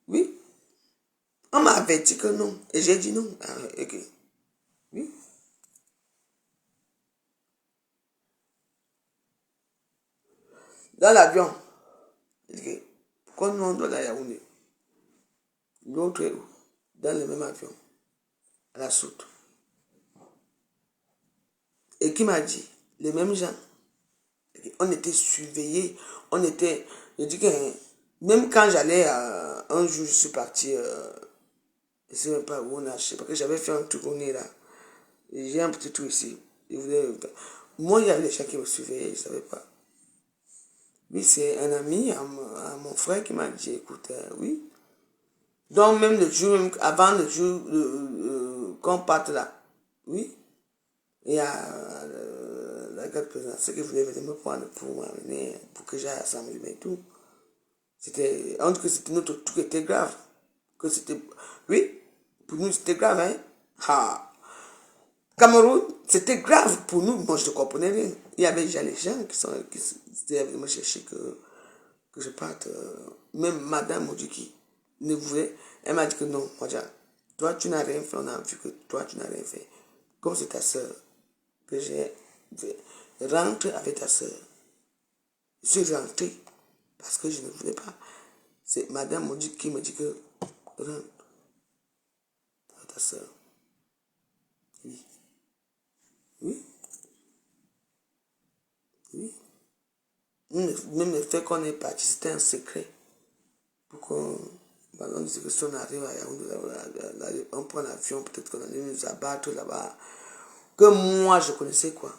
Oui. On m'a averti que non. Et j'ai dit non. Okay. Oui. Dans l'avion, j'ai dit, pourquoi nous on doit aller à Yaoundé? L'autre est où? Dans le même avion. À la soute. Et qui m'a dit? Les mêmes gens. On était surveillés. On était... Je dis que même quand j'allais... un jour, je suis parti... je ne sais même pas où on a acheté. Parce que j'avais fait un truc au nez là. J'ai un petit truc ici. Moi, il y avait des gens qui me surveillaient. Je ne savais pas. Oui, c'est un ami à mon frère qui m'a dit, écoute, oui. Donc, même le jour, même avant le jour qu'on parte là, oui, il y a la garde présidentielle qui voulait venir me prendre pour m'amener, pour que j'aille à Saint-Louis et tout. C'était, on dit que c'était notre truc était grave. Que c'était, oui, pour nous c'était grave, hein. Ah. Cameroun, c'était grave pour nous. Moi, je ne comprenais rien. Il y avait déjà les gens qui étaient venus me chercher que je parte. Même Madame Moudjiki ne voulait. Elle m'a dit que non, toi, tu n'as rien fait. On a vu que toi, tu n'as rien fait. Comme c'est ta soeur que j'ai fait. Rentre avec ta soeur. Je suis rentré parce que je ne voulais pas. C'est Madame Moudjiki qui me dit que rentre avec ta soeur. Oui. Oui. Oui. Même le fait qu'on est parti, c'était un secret. Pour qu'on... On disait que si on arrive à Yaoundé, on prend l'avion, peut-être qu'on allait nous abattre là-bas. Que moi, je connaissais quoi.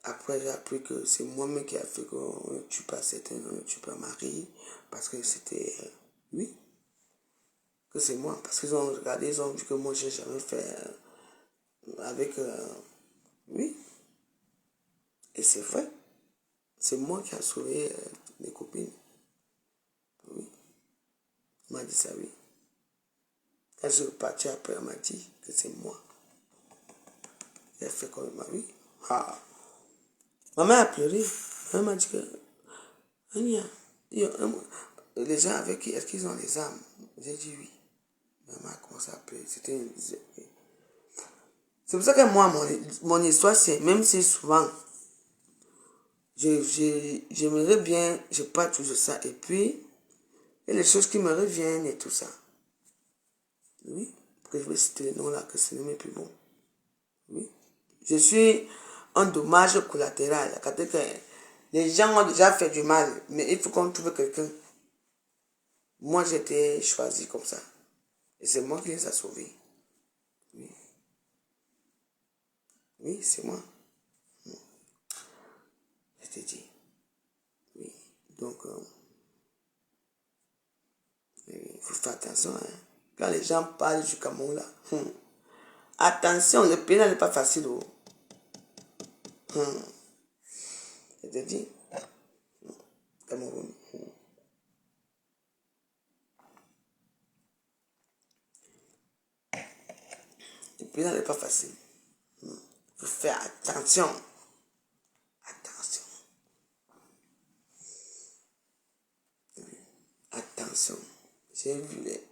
Après, j'ai appris que c'est moi-même qui a fait qu'on ne tue pas certains, on ne tue pas Marie. Parce que c'était... oui. Que c'est moi. Parce qu'ils ont regardé, ils ont vu que moi, je n'ai jamais fait avec... oui. Et c'est vrai. C'est moi qui a sauvé mes copines. Oui. Elle m'a dit ça, oui. Quand je suis reparti après, elle m'a dit que c'est moi. Elle a fait comme ma vie. Ah. Ma mère a pleuré. Elle m'a dit que... Anya, les gens avec qui, est-ce qu'ils ont les armes? J'ai dit oui. Maman a commencé à pleurer. C'est pour ça que moi, mon histoire, c'est, même si souvent, j'aimerais bien, je parle toujours ça. Et puis, il y a les choses qui me reviennent et tout ça. Oui. Parce que je vais citer les noms là, que ce n'est plus bon. Oui. Je suis un dommage collatéral. C'est-à-dire que les gens ont déjà fait du mal, mais il faut qu'on trouve quelqu'un. Moi, j'ai été choisi comme ça. Et c'est moi qui les a sauvés. Oui, oui, c'est moi. Je t'ai dit. Oui, donc, il faut faire attention. Hein. Quand les gens parlent du Cameroun, là, attention, le pays n'est pas facile. Oh. Je te dis, Cameroun. Le pays n'est pas facile. Il faut faire attention. Attention. Attention. J'ai vu les...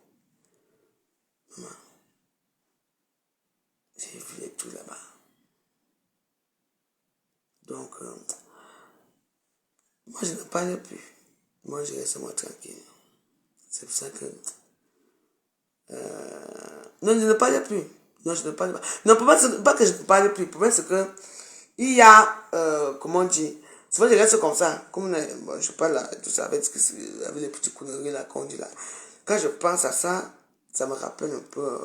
Maman. J'ai vu les tout là-bas. Donc, moi, je ne parle plus. Moi, je reste moi tranquille. C'est pour ça que... non, je ne parle plus. Non, je ne parle pas. Non, pas que je ne parle plus. Le problème, c'est que... Il y a... comment on dit... Souvent, je reste comme ça. Comme je parle là, tout ça, avec les petits conneries là qu'on dit là. Quand je pense à ça, ça me rappelle un peu...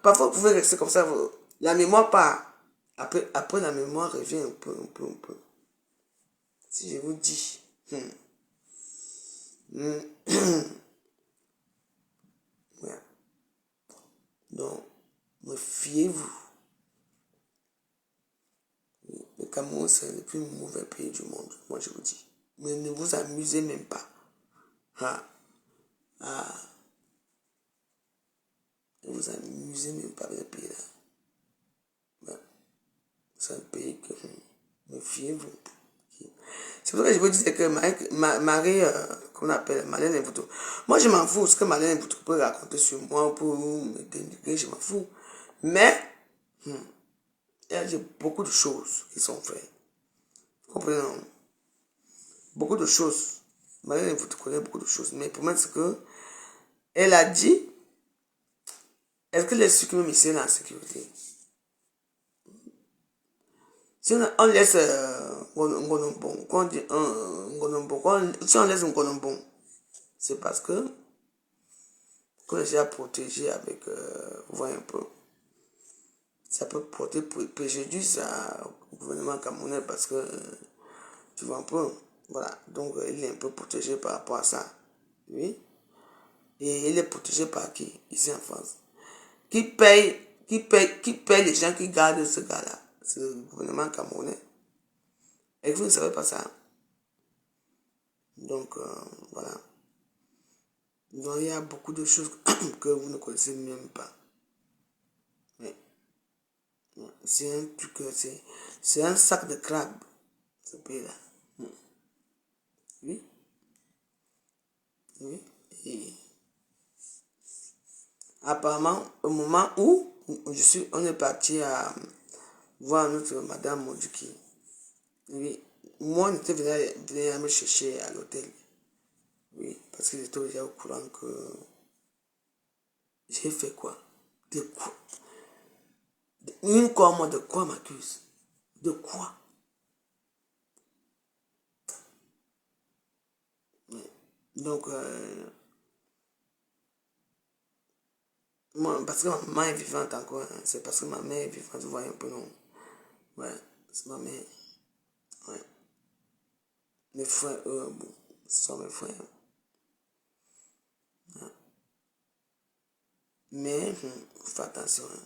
parfois, vous pouvez rester comme ça. La mémoire part. Après, la mémoire revient un peu. Si je vous dis... Ouais. Donc, me fiez-vous. Le Cameroun, c'est le plus mauvais pays du monde, moi je vous dis. Mais ne vous amusez même pas. Ne vous amusez même pas avec le pays là. Ouais. C'est un pays que... Méfiez-vous. C'est pour ça que je vous dis que Marie, comment on appelle, Marlène Mputu. Moi, je m'en fous. Ce que Marlène Mputu peut raconter sur moi pour me dénigrer, je m'en fous. Mais, il y a beaucoup de choses qui sont faites. Vous comprenez, non? Beaucoup de choses. Marlène Mputu connaît beaucoup de choses. Mais pour moi, c'est que, elle a dit, est-ce que les sucres me sont en sécurité? Si on laisse Ngonombon, quand on dit Ngonombon, si on laisse Ngonombon, c'est parce que qu'on essaie à protéger avec, vous voyez un peu, ça peut porter préjudice au gouvernement camerounais parce que, tu vois un peu, voilà, donc il est un peu protégé par rapport à ça, oui, et il est protégé par qui, ici en France, qui paye les gens qui gardent ce gars-là, c'est le gouvernement camerounais. Et vous ne savez pas ça. Donc, voilà. Donc, il y a beaucoup de choses que vous ne connaissez même pas. Mais, c'est un truc, c'est un sac de crabe, ce pays-là. Oui. Oui. Et apparemment, au moment où on est parti à voir notre madame Moduki. Oui. Moi, on était venu me chercher à l'hôtel. Oui, parce que j'étais déjà au courant que j'ai fait quoi? De quoi? Une quoi, moi, de quoi m'accuse? De quoi? Donc, moi, parce que ma maman est vivante encore, hein, c'est parce que ma mère est vivante, vous voyez un peu, non? Ouais, c'est ma mère. Ouais. Mes frères, eux, bon, ce sont mes frères. Ouais. Mais, faut attention. Hein.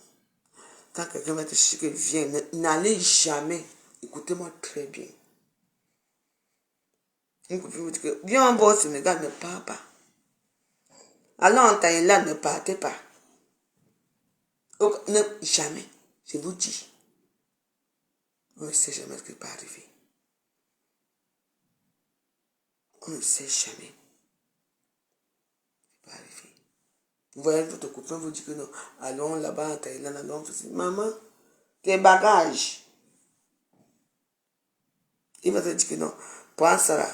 Quand quelqu'un va te chercher, viens, n'allez jamais, écoutez-moi très bien. Une copine vous dit que, viens en bas au Sénégal, ne pars pas. Allons en Thaïlande, ne partez pas. Ne, jamais, je vous dis. On ne sait jamais ce qui peut arriver. On ne sait jamais ce qui peut arriver. Vous voyez votre copain vous dit que non, allons là-bas en Thaïlande, allons faire. Maman, tes bagages. Il va te dire que non, prends ça là,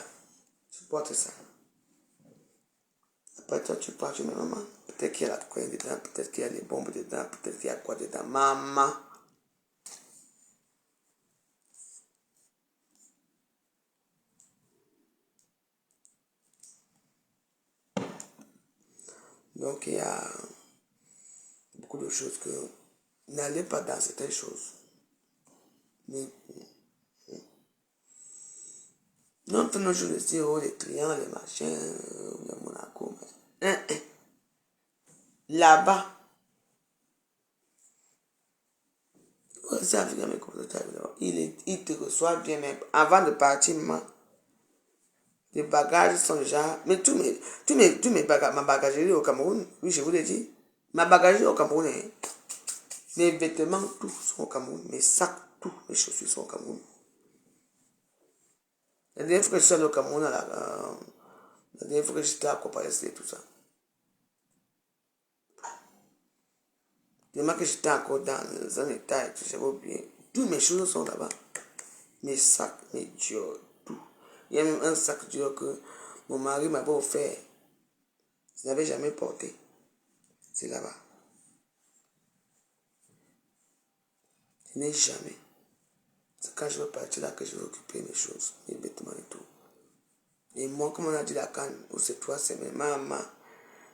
tu portes ça. Après toi, tu pars, tu dis maman, peut-être qu'il y a la cocaïne dedans, peut-être qu'il y a les bombes dedans, peut-être qu'il y a quoi dedans. Maman, Donc, il y a beaucoup de choses que... N'allez pas dans certaines choses. Mais... Non, de nos jours, les clients, les machins, le Monaco, là-bas, il te reçoit bien, mais avant de partir, les bagages sont déjà... Mais tous mes bagages, ma bagagerie au Cameroun, oui, je vous l'ai dit, ma bagagerie au Cameroun, mes vêtements, tout sont au Cameroun, mes sacs, tout, mes chaussures sont au Cameroun. La dernière fois que je suis allé au Cameroun, la dernière fois que j'étais à Copalès et tout ça. Tellement que j'étais encore dans un état et tout, j'avais oublié. Toutes mes choses sont là-bas. Mes sacs, mes diors, tout. Il y a même un sac Dior que mon mari m'avait offert. Je n'avais jamais porté. C'est là-bas. Je n'ai jamais. C'est quand je veux partir là que je veux occuper mes choses, mes vêtements et tout. Et moi, comme on a dit la canne, ou c'est 3 semaines, maman,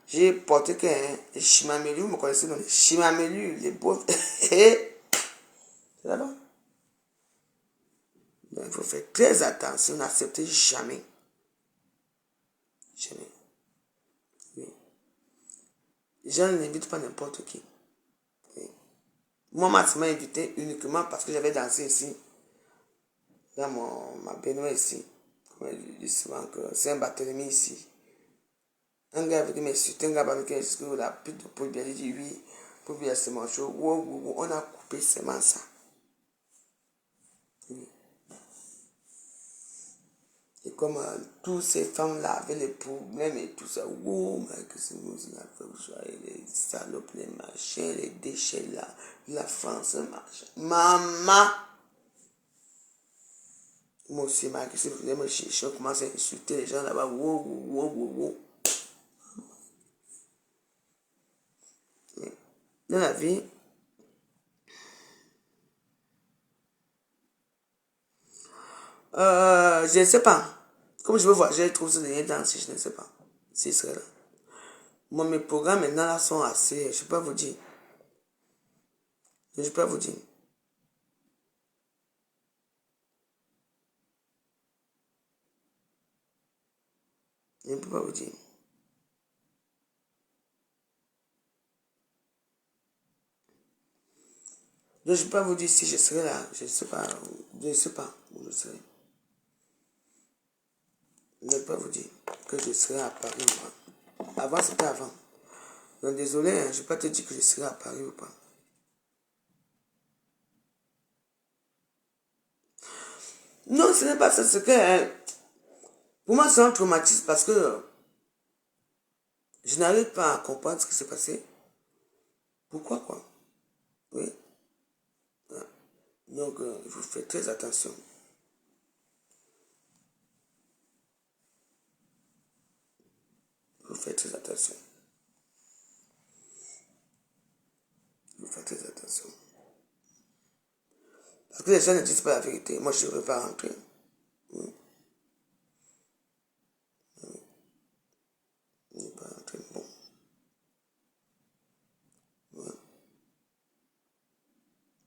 j'ai porté les chimamélus, vous me connaissez, non, les chimamélus, les beaux. C'est là-bas. Donc, il faut faire très attention, n'acceptez jamais. Jamais. Oui. Les gens n'invitent pas n'importe qui. Oui. Moi, ma m'a invité uniquement parce que j'avais dansé ici. Là, ma belle ici. Comme je dis souvent que c'est un Barthélemy ici. Un gars avait dit, mais c'est un gars avec qui la pute de Paul Biya. J'ai dit oui, Paul Biya c'est mon show. Wow, on a coupé seulement ça. Oui. Et comme toutes ces femmes-là avaient les problèmes et tout ça, wow, mais que c'est nous, les salopes, les machins, les déchets là, la France, machin. Maman! Moi aussi, ma question, je commence à insulter les gens là-bas. Wow. Dans la vie, je ne sais pas. Comme je veux voir, j'ai trouvé ce dernier temps, si je ne sais pas. Si ce serait là. Moi, mes programmes maintenant là sont assez. Je ne peux pas vous dire. Je ne peux pas vous dire. Je ne peux pas vous dire. Donc, je ne peux pas vous dire si je serai là. Je ne sais pas. Je ne sais pas où je serai. Je ne peux pas vous dire que je serai à Paris ou pas. Avant, c'était avant. Donc, désolé, hein, je ne vais pas te dire que je serai à Paris ou pas. Non, ce n'est pas ça. Ce que, pour moi, c'est un traumatisme parce que je n'arrive pas à comprendre ce qui s'est passé. Pourquoi, quoi? Oui. Donc, il faut faire très attention. Il faut faire très attention. Il faut faire très attention. Parce que les gens ne disent pas la vérité. Moi, je ne veux pas rentrer. Oui. Je ne veux pas rentrer. Bon. Ouais.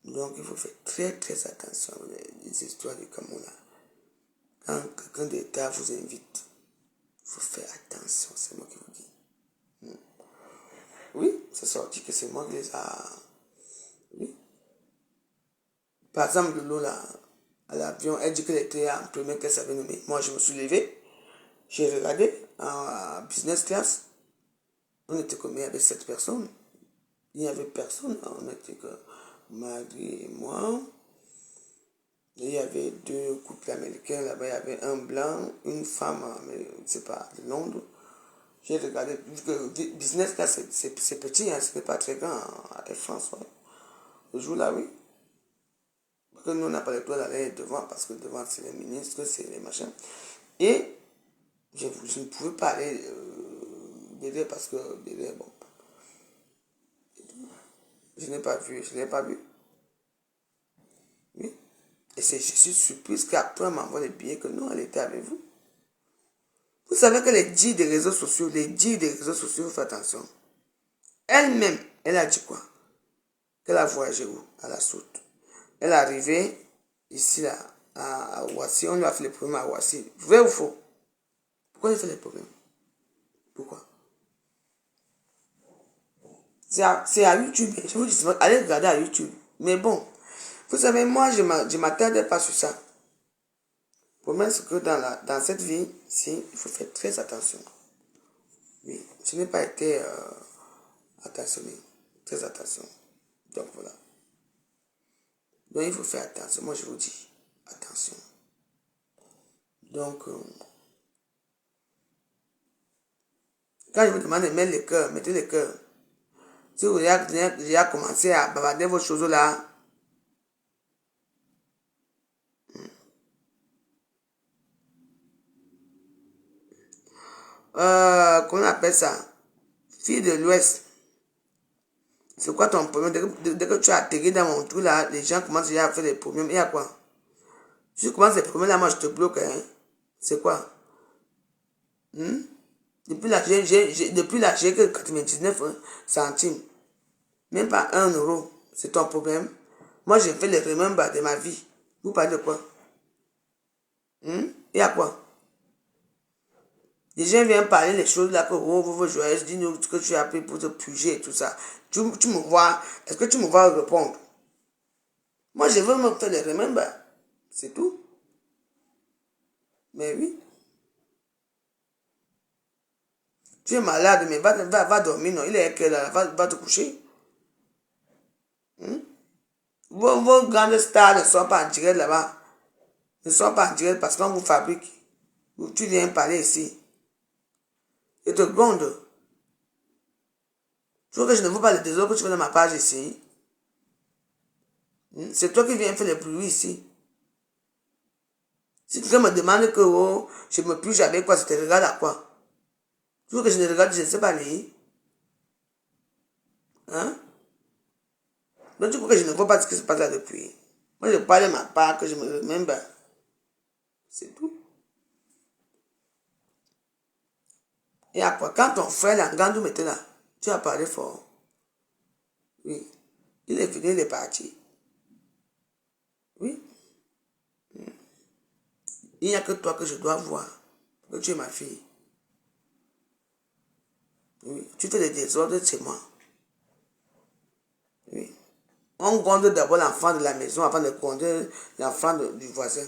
Donc, il faut faire très, très attention les histoires du Cameroun. Quand quelqu'un d'État vous invite, il faut faire attention. C'est moi qui vous dis. Oui, c'est sorti que c'est moi qui les a... Oui. Par exemple, Lolo, là, à l'avion, elle dit qu'elle était en première classe avec nous. Moi, je me suis levé. J'ai regardé en business class. On était combien avec 7 personnes. Il n'y avait personne. On était que Marie et moi. Et il y avait 2 couples américains. Là-bas, il y avait un blanc, une femme, mais je ne sais pas, de Londres. J'ai regardé. Business class, c'est petit, hein, ce n'est pas très grand à Air France. Ouais. Le jour-là, oui. Parce que nous, on n'a pas le droit d'aller devant, parce que devant, c'est les ministres, c'est les machins. Et je ne pouvais pas aller derrière parce que derrière, bon. Je n'ai pas vu. Oui. Et je suis surprise qu'après, on m'envoie les billets que non, elle était avec vous. Vous savez que les dits des réseaux sociaux, faites attention. Elle-même, elle a dit quoi? Qu'elle a voyagé où? À la Soute. Elle est arrivée ici, là, à Ouassi. On lui a fait les problèmes à Ouassi. Vrai ou faux? Pourquoi elle fait les problèmes? Pourquoi? C'est à YouTube. Je vous dis, allez regarder à YouTube. Mais bon, vous savez, moi, je ne m'attendais pas sur ça. Le problème, c'est que dans cette vie, il faut faire très attention. Oui, je n'ai pas été attentionné. Très attention. Donc voilà. Donc il faut faire attention. Moi, je vous dis, attention. Donc, quand je vous demande de mettre les cœurs, mettez les cœurs. Si vous avez déjà commencé à bavarder vos choses là, comment on appelle ça? Fille de l'Ouest. C'est quoi ton problème? Dès que tu as atterri dans mon trou là, les gens commencent déjà à faire des problèmes. Il y a quoi? Si tu commences les problèmes là, moi je te bloque. Hein? C'est quoi? Depuis là, j'ai que 99 centimes. Même pas 1 euro. C'est ton problème. Moi, j'ai fait les remember de ma vie. Vous parlez de quoi? Il y a quoi? Les gens viennent parler les choses là que vous joyeuse, dis-nous ce que tu as appris pour te puger et tout ça. Tu me vois, est-ce que tu me vois répondre? Moi, je veux me faire les remember. C'est tout. Mais oui. Tu es malade, mais va dormir, non? Il est quelle heure? Va te coucher. Vos grandes stars ne sont pas en direct là-bas. Ne sont pas en direct parce qu'on vous fabrique. Tu viens parler ici. Je te gronde. Tu vois que je ne veux pas le désordre que tu fais dans ma page ici. C'est toi qui viens faire le bruit ici. Si quelqu'un me demande que je me pige avec quoi, je te regarde à quoi? Tu vois que je ne regarde, je ne sais pas lire. Hein? Donc tu vois que je ne vois pas ce qui se passe là depuis. Moi je parle de ma part, que je me remember. C'est tout. Et à quoi? Quand ton frère Langandou était là, tu as parlé fort. Oui. Il est venu, il est parti. Oui. Il n'y a que toi que je dois voir. Que tu es ma fille. Oui. Tu fais des désordres chez moi. Oui. On gronde d'abord l'enfant de la maison avant de gronder l'enfant du voisin.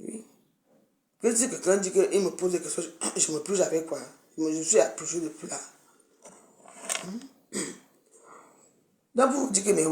Oui. Que si quelqu'un dit qu'il me pose des questions, je me pige avec quoi? Je suis à toujours depuis là. Donc vous dites que mes